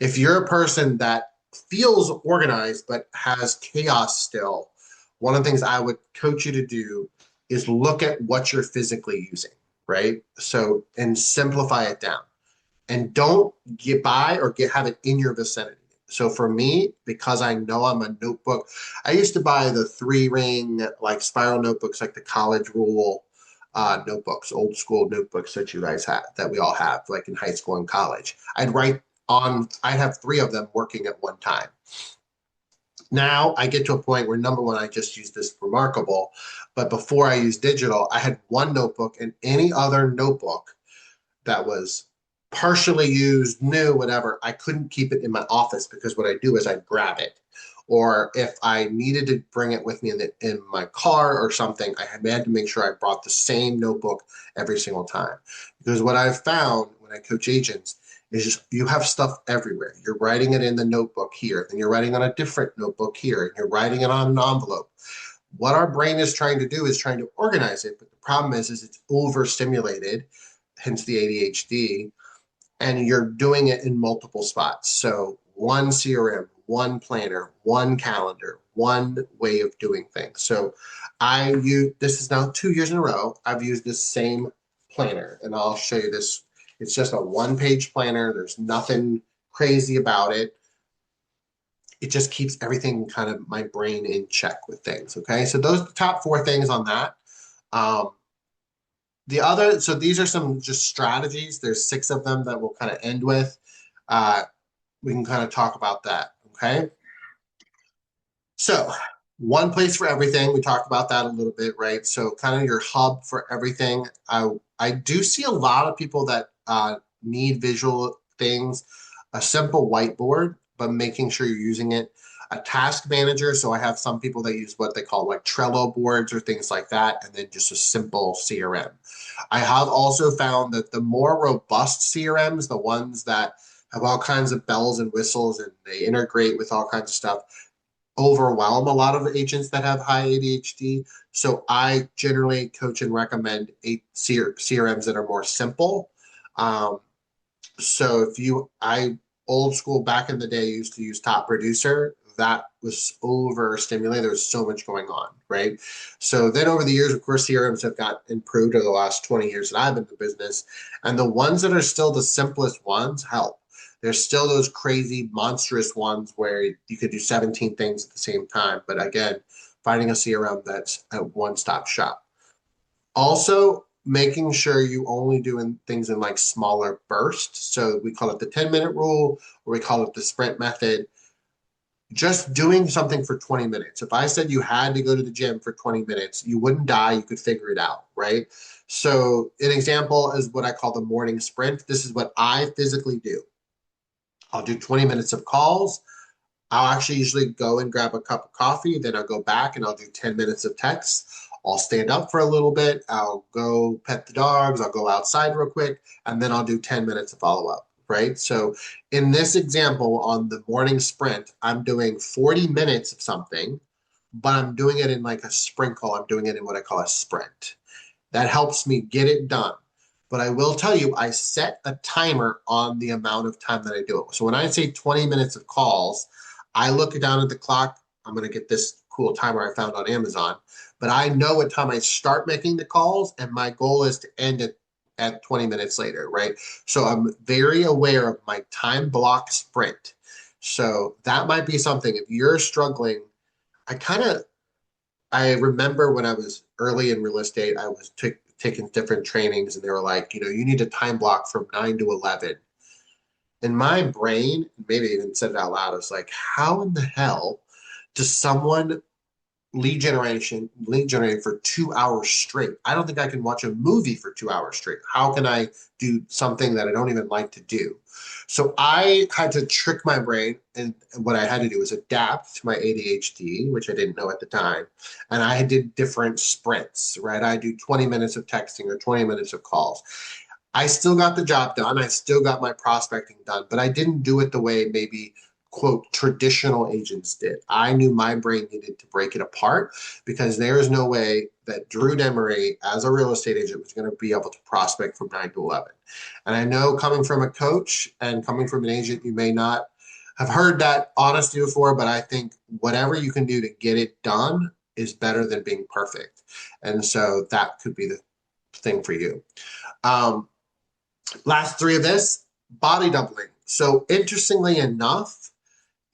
if you're a person that feels organized but has chaos still, one of the things I would coach you to do is look at what you're physically using, right? So, and simplify it down. And don't have it in your vicinity. So for me, because I know I'm a notebook, I used to buy the 3-ring like spiral notebooks, like the college rule notebooks, old school notebooks that you guys have, that we all have, like in high school and college. I'd have 3 of them working at one time. Now I get to a point where number one, I just use this Remarkable, but before I used digital, I had one notebook, and any other notebook that was partially used, new, whatever, I couldn't keep it in my office because what I do is I grab it. Or if I needed to bring it with me in my car or something, I had to make sure I brought the same notebook every single time. Because what I've found when I coach agents is just you have stuff everywhere. You're writing it in the notebook here, then you're writing on a different notebook here, and you're writing it on an envelope. What our brain is trying to do is trying to organize it, but the problem is it's overstimulated, hence the ADHD, and you're doing it in multiple spots. So one CRM, one planner, one calendar, one way of doing things. So I use this is now 2 years in a row. I've used this same planner, and I'll show you this. It's just a one-page planner. There's nothing crazy about it. It just keeps everything kind of my brain in check with things. Okay, so those top four things on that. Um, so these are some just strategies. There's six of them that we'll kind of end with. Uh, we can kind of talk about that. Okay. So one place for everything. We talked about that a little bit, right? So kind of your hub for everything. I do see a lot of people that need visual things. A simple whiteboard, but making sure you're using it. A task manager. So I have some people that use what they call like Trello boards or things like that, and then just a simple CRM. I have also found that the more robust CRMs, the ones that have all kinds of bells and whistles and they integrate with all kinds of stuff, overwhelm a lot of agents that have high ADHD. So I generally coach and recommend CRMs that are more simple. Um, so if you, I old school back in the day used to use Top Producer. That was overstimulated. There was so much going on, right? So then over the years, of course, CRMs have got improved over the last 20 years that I've been in the business. And the ones that are still the simplest ones help. There's still those crazy, monstrous ones where you could do 17 things at the same time. But again, finding a CRM that's a one-stop shop. Also, making sure you only doing things in like smaller bursts. So we call it the 10-minute rule, or we call it the sprint method. Just doing something for 20 minutes. If I said you had to go to the gym for 20 minutes, you wouldn't die. You could figure it out, right? So an example is what I call the morning sprint. This is what I physically do. I'll do 20 minutes of calls. I'll actually usually go and grab a cup of coffee, then I'll go back and I'll do 10 minutes of text. I'll stand up for a little bit. I'll go pet the dogs. I'll go outside real quick, and then I'll do 10 minutes of follow up, right? So in this example on the morning sprint, I'm doing 40 minutes of something, but I'm doing it in like a sprinkle. I'm doing it in what I call a sprint. That helps me get it done. But I will tell you, I set a timer on the amount of time that I do it. So when I say 20 minutes of calls, I look down at the clock. I'm going to get this cool timer I found on Amazon, but I know what time I start making the calls, and my goal is to end it at 20 minutes later, right? So I'm very aware of my time block sprint. So that might be something if you're struggling. I kind of I remember when I was early in real estate, I was taking different trainings, and they were like, you need a time block from 9 to 11. In my brain, maybe even said it out loud, I was like, how in the hell does someone lead generate for 2 hours straight? I don't think I can watch a movie for 2 hours straight. How can I do something that I don't even like to do? So I had to trick my brain, and what I had to do was adapt to my ADHD, which I didn't know at the time. And I did different sprints, right? I do 20 minutes of texting or 20 minutes of calls. I still got the job done. I still got my prospecting done, but I didn't do it the way maybe quote traditional agents did. I knew my brain needed to break it apart because there is no way that Drew Demery as a real estate agent was going to be able to prospect from 9 to 11. And I know coming from a coach and coming from an agent, you may not have heard that honesty before, but I think whatever you can do to get it done is better than being perfect. And so that could be the thing for you. Um, Last three of this, body doubling. So interestingly enough,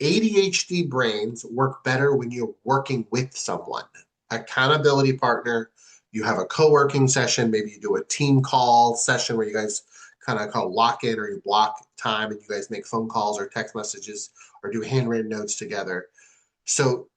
ADHD brains work better when you're working with someone. Accountability partner, you have a co-working session, maybe you do a team call session where you guys kind of call lock in, or you block time and you guys make phone calls or text messages or do handwritten notes together. So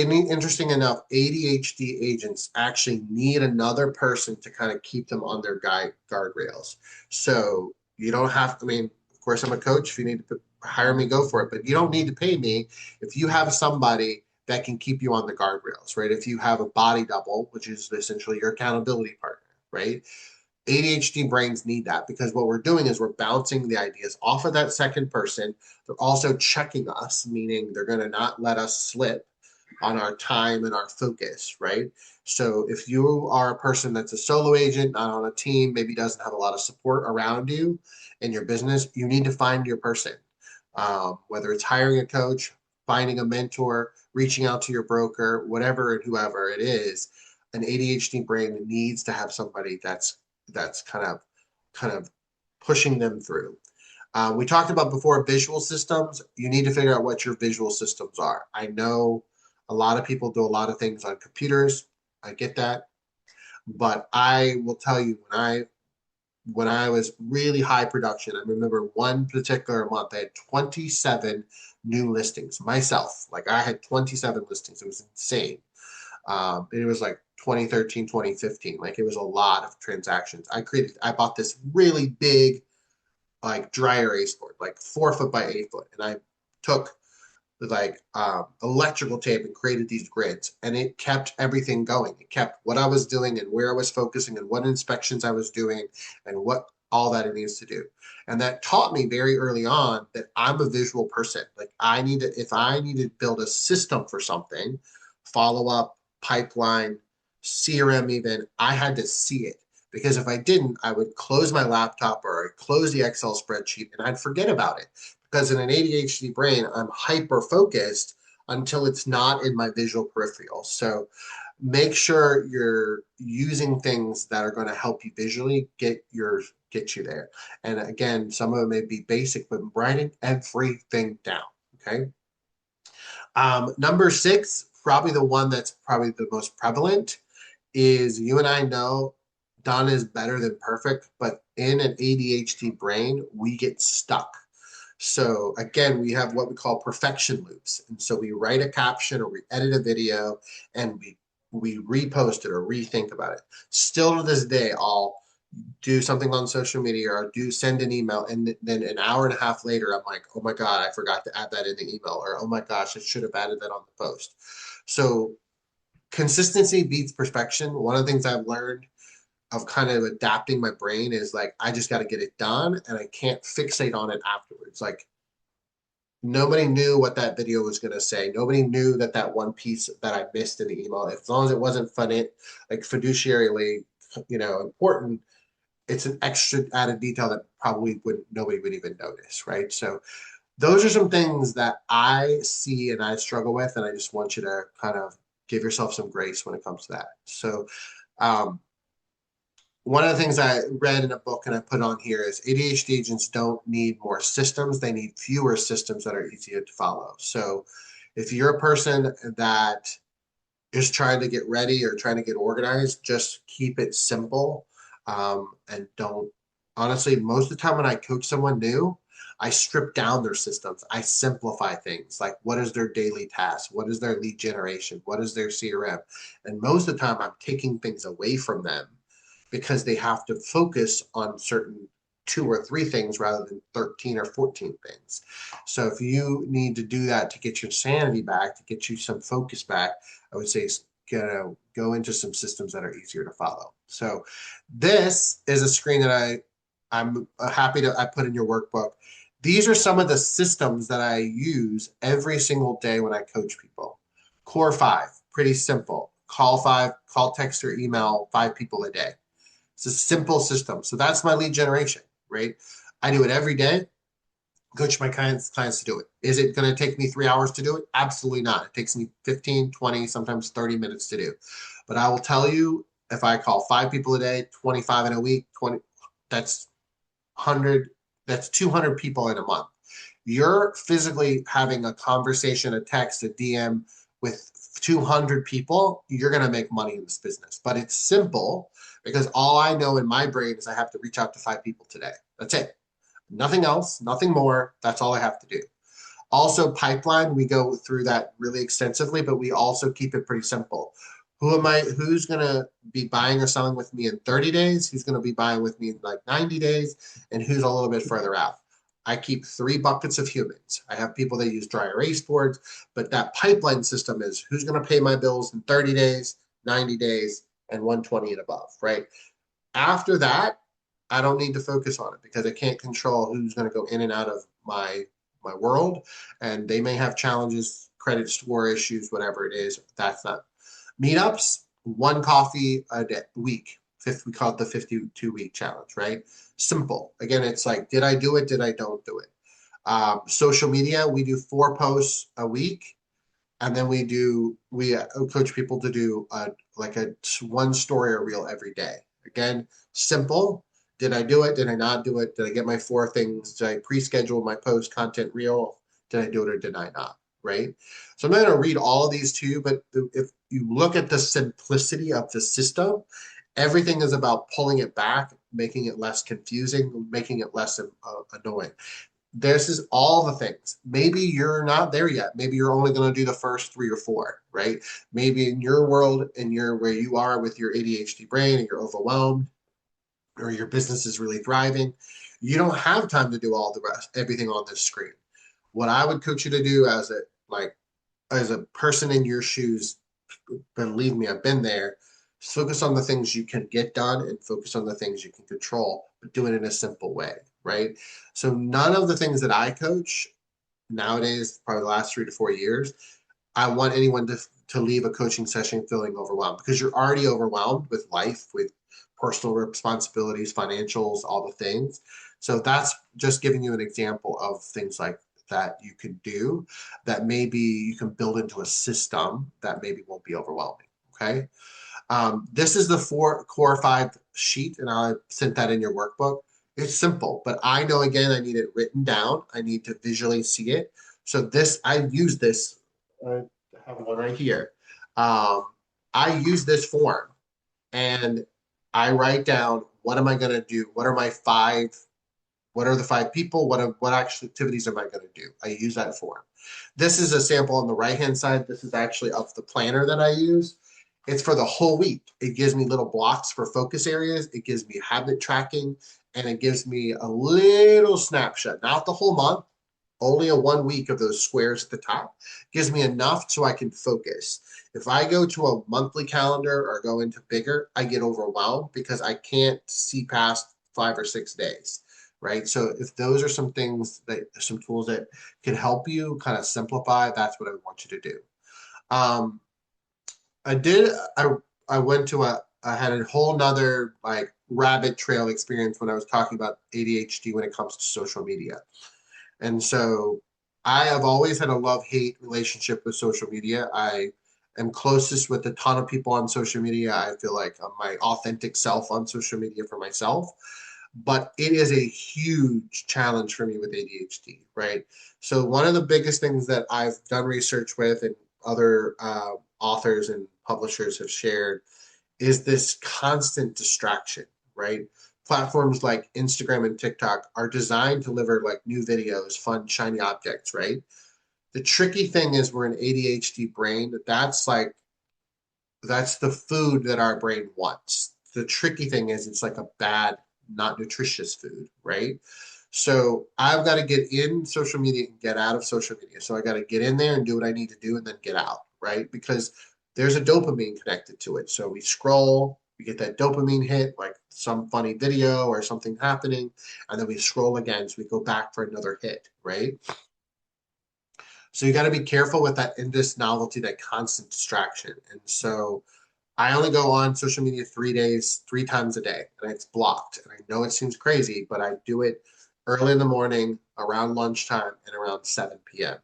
interesting enough, ADHD agents actually need another person to kind of keep them on their guardrails. So you don't have, I mean, of course, I'm a coach. If you need to hire me, go for it. But you don't need to pay me if you have somebody that can keep you on the guardrails, right? If you have a body double, which is essentially your accountability partner, right? ADHD brains need that because what we're doing is we're bouncing the ideas off of that second person. They're also checking us, meaning they're going to not let us slip. on our time and our focus, right? So if you are a person that's a solo agent, not on a team, maybe doesn't have a lot of support around you in your business, you need to find your person. Whether it's hiring a coach, finding a mentor, reaching out to your broker, whatever and whoever it is, an ADHD brain needs to have somebody that's kind of pushing them through. We talked about before visual systems. You need to figure out what your visual systems are. I know a lot of people do a lot of things on computers. I get that. But I will tell you, when I was really high production, I remember one particular month I had 27 new listings myself. Like I had 27 listings. It was insane. And it was like 2013, 2015. Like it was a lot of transactions. I bought this really big like dry erase board, like 4 foot by 8 foot. And I took like electrical tape and created these grids, and it kept everything going. It kept what I was doing and where I was focusing and what inspections I was doing and what all that it needs to do. And that taught me very early on that I'm a visual person. Like if I need to build a system for something, follow up, pipeline, CRM even, I had to see it. Because if I didn't, I would close my laptop or I'd close the Excel spreadsheet and I'd forget about it. Because in an ADHD brain, I'm hyper focused until it's not in my visual peripheral. So make sure you're using things that are going to help you visually get you there. And again, some of it may be basic, but writing everything down. Okay. Number 6, probably the one that's probably the most prevalent, is you and I know done is better than perfect, but in an ADHD brain, we get stuck. So again, we have what we call perfection loops. And so we write a caption or we edit a video and we repost it or rethink about it. Still to this day, I'll do something on social media or do send an email, and then an hour and a half later I'm like, oh my god, I forgot to add that in the email, or oh my gosh, I should have added that on the post. So consistency beats perfection. One of the things I've learned of kind of adapting my brain is like I just got to get it done and I can't fixate on it afterwards. Like nobody knew what that video was going to say. Nobody knew that one piece that I missed in the email, as long as it wasn't funny, like fiduciarily, important, it's an extra added detail that probably would nobody would even notice, right? So those are some things that I see and I struggle with, and I just want you to kind of give yourself some grace when it comes to that. So um, one of the things I read in a book and I put on here is ADHD agents don't need more systems. They need fewer systems that are easier to follow. So if you're a person that is trying to get ready or trying to get organized, just keep it simple. And don't, honestly, most of the time when I coach someone new, I strip down their systems. I simplify things like what is their daily task? What is their lead generation? What is their CRM? And most of the time I'm taking things away from them because they have to focus on certain 2 or 3 things rather than 13 or 14 things. So if you need to do that to get your sanity back, to get you some focus back, I would say go into some systems that are easier to follow. So this is a screen that I'm happy to I put in your workbook. These are some of the systems that I use every single day when I coach people. Core 5, pretty simple. Call 5, call, text, or email 5 people a day. It's a simple system. So that's my lead generation, right? I do it every day. Coach my clients to do it. Is it going to take me 3 hours to do it? Absolutely not. It takes me 15, 20, sometimes 30 minutes to do. But I will tell you, if I call 5 people a day, 25 in a week, 20, that's 100, that's 200 people in a month. You're physically having a conversation, a text, a DM with 200 people, you're going to make money in this business. But it's simple because all I know in my brain is I have to reach out to 5 people today. That's it. Nothing else, nothing more. That's all I have to do. Also, pipeline, we go through that really extensively, but we also keep it pretty simple. Who's going to be buying or selling with me in 30 days? Who's going to be buying with me in like 90 days? And who's a little bit further out? I keep 3 buckets of humans. I have people that use dry erase boards, but that pipeline system is who's going to pay my bills in 30 days, 90 days, and 120 and above, right? After that, I don't need to focus on it because I can't control who's going to go in and out of my world, and they may have challenges credit score issues, whatever it is. That's not meetups. One coffee a week. We call it the 52-week challenge, right? Simple. Again, it's like, did I do it? Did I don't do it? Social media, we do 4 posts a week, and then we coach people to do like a one story or reel every day. Again, simple. Did I do it? Did I not do it? Did I get my 4 things? Did I pre-schedule my post content reel? Did I do it or did I not? Right. So I'm not going to read all of these to you, but if you look at the simplicity of the system, everything is about pulling it back, making it less confusing, making it less annoying. This is all the things. Maybe you're not there yet. Maybe you're only going to do the first 3 or 4, right? Maybe in your world and you're where you are with your ADHD brain and you're overwhelmed or your business is really thriving, you don't have time to do all the rest, everything on this screen. What I would coach you to do as a person in your shoes, believe me, I've been there. Focus on the things you can get done and focus on the things you can control, but do it in a simple way, right? So none of the things that I coach nowadays, probably the last 3 to 4 years, I want anyone to leave a coaching session feeling overwhelmed because you're already overwhelmed with life, with personal responsibilities, financials, all the things. So that's just giving you an example of things like that you can do that maybe you can build into a system that maybe won't be overwhelming. Okay. This is the core 5 sheet, and I sent that in your workbook. It's simple, but I know again, I need it written down. I need to visually see it. So I use this. I have one right here. Um, I use this form and I write down what am I going to do? What are the 5 people? What activities am I going to do? I use that form. This is a sample on the right-hand side. This is actually of the planner that I use. It's for the whole week. It gives me little blocks for focus areas. It gives me habit tracking, and it gives me a little snapshot, not the whole month, only a 1 week of those squares at the top. Gives me enough so I can focus. If I go to a monthly calendar or go into bigger, I get overwhelmed because I can't see past 5 or 6 days, right? So if those are some tools that can help you kind of simplify, that's what I want you to do. Um, I did. I went to I had a whole nother like rabbit trail experience when I was talking about ADHD when it comes to social media. And so I have always had a love-hate relationship with social media. I am closest with a ton of people on social media. I feel like I'm my authentic self on social media for myself. But it is a huge challenge for me with ADHD, right? So one of the biggest things that I've done research with and other authors and publishers have shared is this constant distraction, right? Platforms like Instagram and TikTok are designed to deliver like new videos, fun, shiny objects, right? The tricky thing is we're an ADHD brain. That's the food that our brain wants. The tricky thing is it's like a bad, not nutritious food, right? So I've got to get in social media and get out of social media. So I got to get in there and do what I need to do and then get out, right? Because there's a dopamine connected to it. So we scroll, we get that dopamine hit, like some funny video or something happening, and then we scroll again. So we go back for another hit, right? So you got to be careful with that endless novelty, that constant distraction. And so I only go on social media 3 days, 3 times a day, and it's blocked. And I know it seems crazy, but I do it early in the morning, around lunchtime, and around 7 p.m.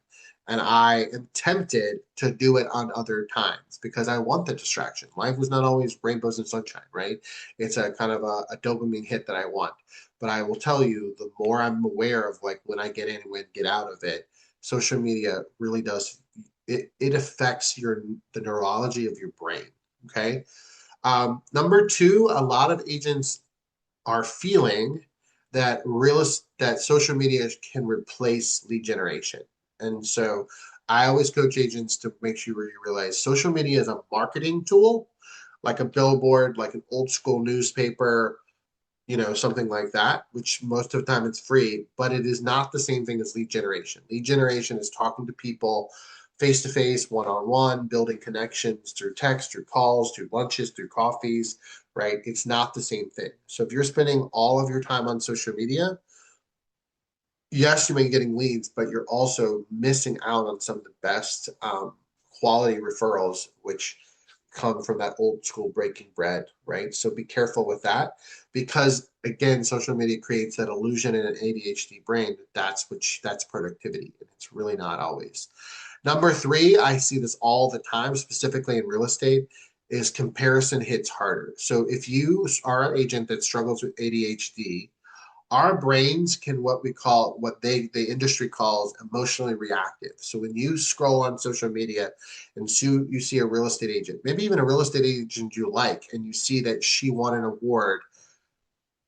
And I am tempted to do it on other times because I want the distraction. Life is not always rainbows and sunshine, right? It's a kind of a dopamine hit that I want. But I will tell you, the more I'm aware of like when I get in and when I get out of it, social media really does it affects the neurology of your brain. Okay. Number 2, a lot of agents are feeling that social media can replace lead generation. And so I always coach agents to make sure you realize social media is a marketing tool, like a billboard, like an old school newspaper, something like that, which most of the time it's free, but it is not the same thing as lead generation. Lead generation is talking to people face to face, one on one, building connections through text, through calls, through lunches, through coffees, right? It's not the same thing. So if you're spending all of your time on social media, yes, you may be getting leads, but you're also missing out on some of the best quality referrals, which come from that old school breaking bread, right? So be careful with that because again, social media creates that illusion in an ADHD brain that that's productivity, and it's really not always. Number three, I see this all the time, specifically in real estate, is comparison hits harder. So if you are an agent that struggles with ADHD, our brains can what the industry calls emotionally reactive. So when you scroll on social media and you see a real estate agent, maybe even a real estate agent you like, and you see that she won an award,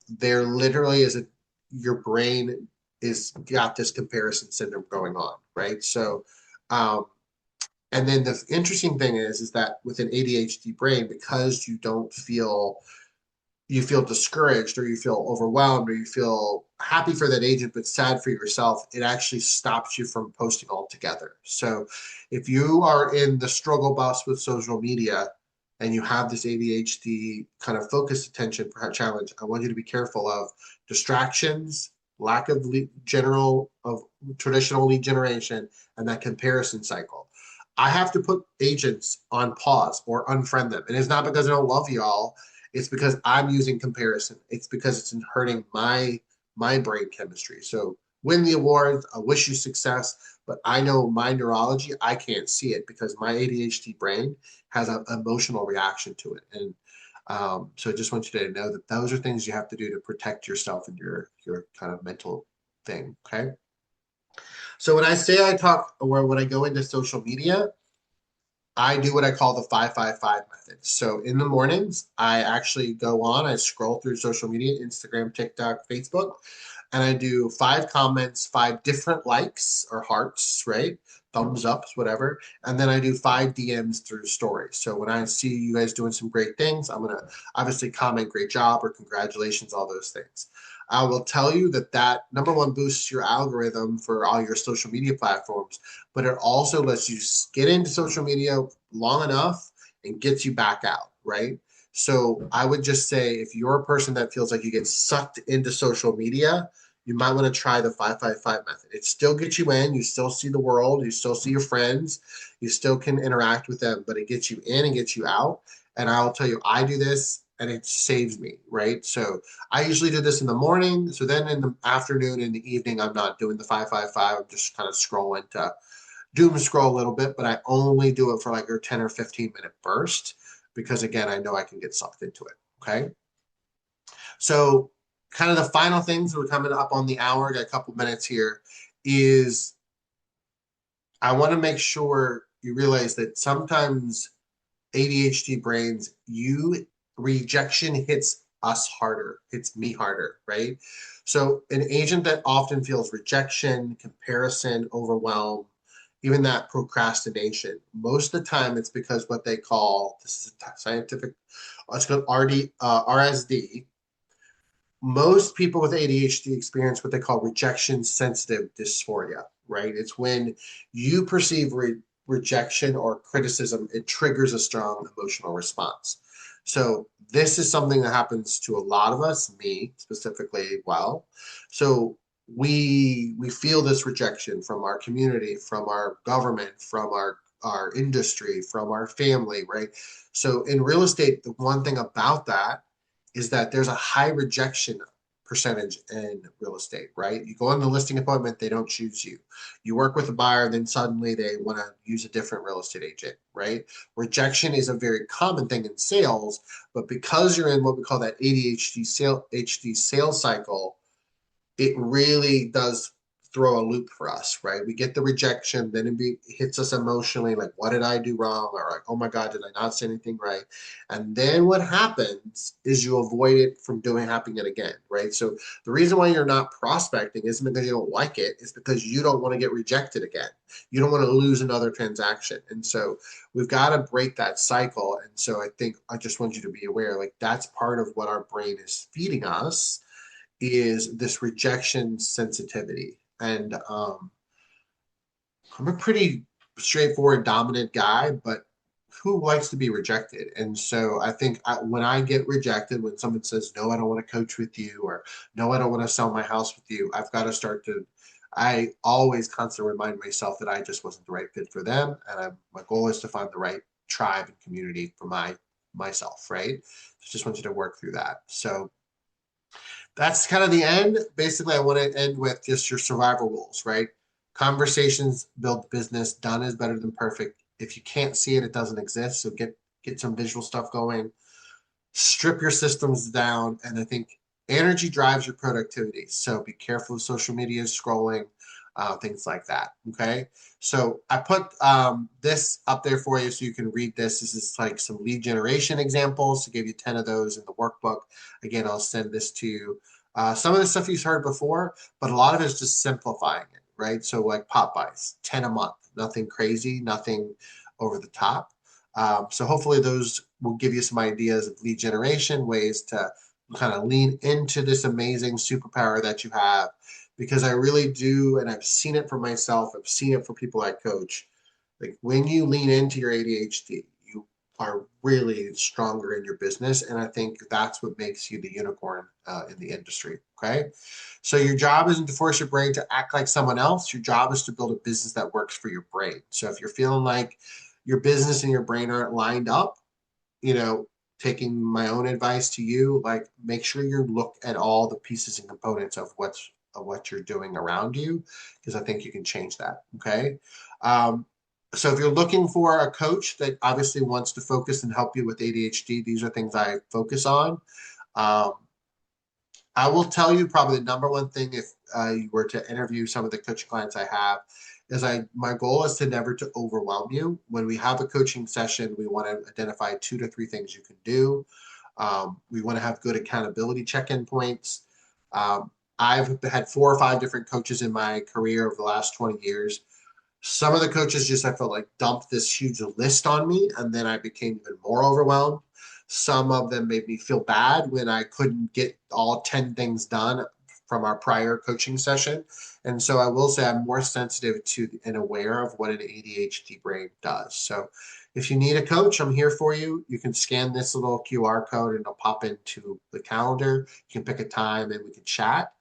there literally is a your brain is got this comparison syndrome going on, right? So um, and then the interesting thing is that with an ADHD brain, because you feel discouraged or you feel overwhelmed or you feel happy for that agent but sad for yourself, it actually stops you from posting altogether. So if you are in the struggle bus with social media and you have this ADHD kind of focused attention challenge, I want you to be careful of distractions, lack of general of traditional lead generation, and that comparison cycle. I have to put agents on pause or unfriend them. And it's not because I don't love y'all. It's because I'm using comparison. It's because it's hurting my brain chemistry. So win the award. I wish you success, but I know my neurology. I can't see it because my ADHD brain has an emotional reaction to it. And so I just want you to know that those are things you have to do to protect yourself and your kind of mental thing. Okay. So when I say I talk or when I go into social media, I do what I call the 555 method. So in the mornings, I actually go on, I scroll through social media, Instagram, TikTok, Facebook, and I do five comments, five different likes or hearts, right? Thumbs ups, whatever. And then I do five DMs through stories. So when I see you guys doing some great things, I'm going to obviously comment great job or congratulations, all those things. I will tell you that number one boosts your algorithm for all your social media platforms, but it also lets you get into social media long enough and gets you back out, right? So I would just say if you're a person that feels like you get sucked into social media, you might want to try the 555 method. It still gets you in, you still see the world, you still see your friends, you still can interact with them, but it gets you in and gets you out. And I'll tell you, I do this and it saves me, right? So I usually do this in the morning. So then in the afternoon and the evening, I'm not doing the 555. I'm just kind of scrolling to doom scroll a little bit, but I only do it for like a 10 or 15-minute burst because again, I know I can get sucked into it. Okay. So kind of the final things, we're coming up on the hour, got a couple minutes here, is I want to make sure you realize that sometimes ADHD brains, you rejection hits us harder, hits me harder, right? So an agent that often feels rejection, comparison, overwhelm, even that procrastination, most of the time it's because what they call, this is a scientific, it's called RSD. Most people with ADHD experience what they call rejection sensitive dysphoria, right? It's when you perceive rejection or criticism, it triggers a strong emotional response. So this is something that happens to a lot of us, me specifically, well. So we feel this rejection from our community, from our government, from our industry, from our family, right? So in real estate, the one thing about that is that there's a high rejection percentage in real estate, right? You go on the listing appointment, they don't choose you. You work with a buyer, then suddenly they want to use a different real estate agent, right? Rejection is a very common thing in sales, but because you're in what we call that HD sales cycle, it really does throw a loop for us, right? We get the rejection, then hits us emotionally, like, what did I do wrong? Or like, oh my God, did I not say anything right? And then what happens is you avoid it from doing happening it again, right? So the reason why you're not prospecting isn't because you don't like it, it's because you don't want to get rejected again. You don't want to lose another transaction. And so we've got to break that cycle. And so I think I just want you to be aware, like that's part of what our brain is feeding us is this rejection sensitivity. And I'm a pretty straightforward, dominant guy, but who likes to be rejected? And so I think when I get rejected, when someone says, no, I don't want to coach with you, or no, I don't want to sell my house with you, I've got to start to, I always constantly remind myself that I just wasn't the right fit for them. And my goal is to find the right tribe and community for myself, right? So just want you to work through that. So that's kind of the end. Basically, I want to end with just your survival rules, right? Conversations build business. Done is better than perfect. If you can't see it, it doesn't exist. So get some visual stuff going. Strip your systems down, and I think energy drives your productivity. So be careful of social media scrolling, things like that. Okay. So I put this up there for you so you can read this. This is like some lead generation examples to give you 10 of those in the workbook. Again, I'll send this to you. Some of the stuff you've heard before, but a lot of it is just simplifying it, right? So like pop buys, 10 a month, nothing crazy, nothing over the top. So hopefully those will give you some ideas of lead generation, ways to kind of lean into this amazing superpower that you have. Because I really do, and I've seen it for myself, I've seen it for people I coach. Like when you lean into your ADHD, you are really stronger in your business. And I think that's what makes you the unicorn in the industry. Okay. So your job isn't to force your brain to act like someone else. Your job is to build a business that works for your brain. So if you're feeling like your business and your brain aren't lined up, you know, taking my own advice to you, like make sure you look at all the pieces and components of what you're doing around you, because I think you can change that. Okay. Um, so if you're looking for a coach that obviously wants to focus and help you with ADHD, these are things I focus on. Um, I will tell you probably the number one thing if you were to interview some of the coaching clients I have is my goal is to never to overwhelm you. When we have a coaching session, we want to identify 2 to 3 things you can do. We want to have good accountability check-in points. Um, I've had 4 or 5 different coaches in my career over the last 20 years. Some of the coaches just I felt like dumped this huge list on me, and then I became even more overwhelmed. Some of them made me feel bad when I couldn't get all 10 things done from our prior coaching session. And so I will say I'm more sensitive to and aware of what an ADHD brain does. So if you need a coach, I'm here for you. You can scan this little QR code and it'll pop into the calendar. You can pick a time and we can chat.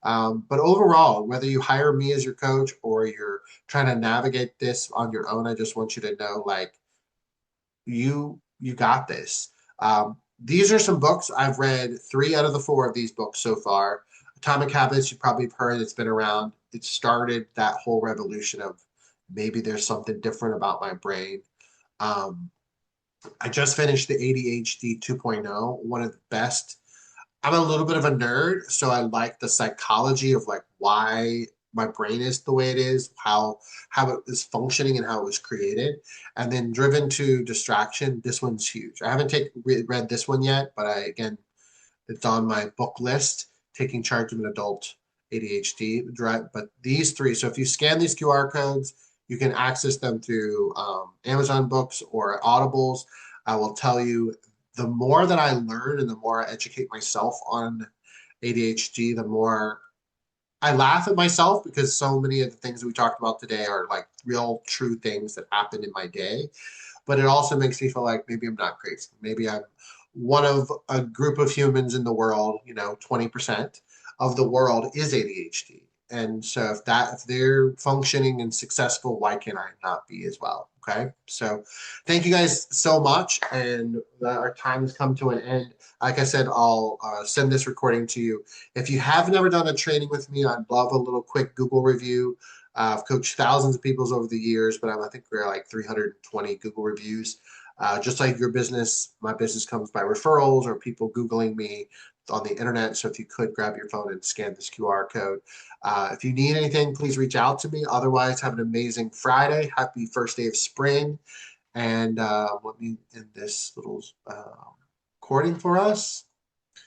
But overall, whether you hire me as your coach or you're trying to navigate this on your own, I just want you to know, like, you got this. These are some books. I've read 3 out of the 4 of these books so far. Atomic Habits, you probably have heard, it's been around. It started that whole revolution of maybe there's something different about my brain. Um, I just finished the ADHD 2.0, one of the best. I'm a little bit of a nerd, so I like the psychology of like why my brain is the way it is, how it is functioning and how it was created. And then Driven to Distraction, this one's huge. I haven't read this one yet, but again, it's on my book list, Taking Charge of an Adult ADHD. But these 3, so if you scan these QR codes, you can access them through Amazon Books or Audibles. I will tell you, the more that I learn and the more I educate myself on ADHD, the more I laugh at myself because so many of the things that we talked about today are like real, true things that happened in my day. But it also makes me feel like maybe I'm not crazy. Maybe I'm one of a group of humans in the world, 20% of the world is ADHD. And so if they're functioning and successful, why can't I not be as well? Okay. So thank you guys so much. And our time has come to an end. Like I said, I'll send this recording to you. If you have never done a training with me, I'd love a little quick Google review. I've coached thousands of people over the years, but I think we're like 320 Google reviews. Just like your business, my business comes by referrals or people Googling me on the internet. So if you could grab your phone and scan this QR code. If you need anything, please reach out to me. Otherwise, have an amazing Friday. Happy first day of spring. And let me end this little recording for us.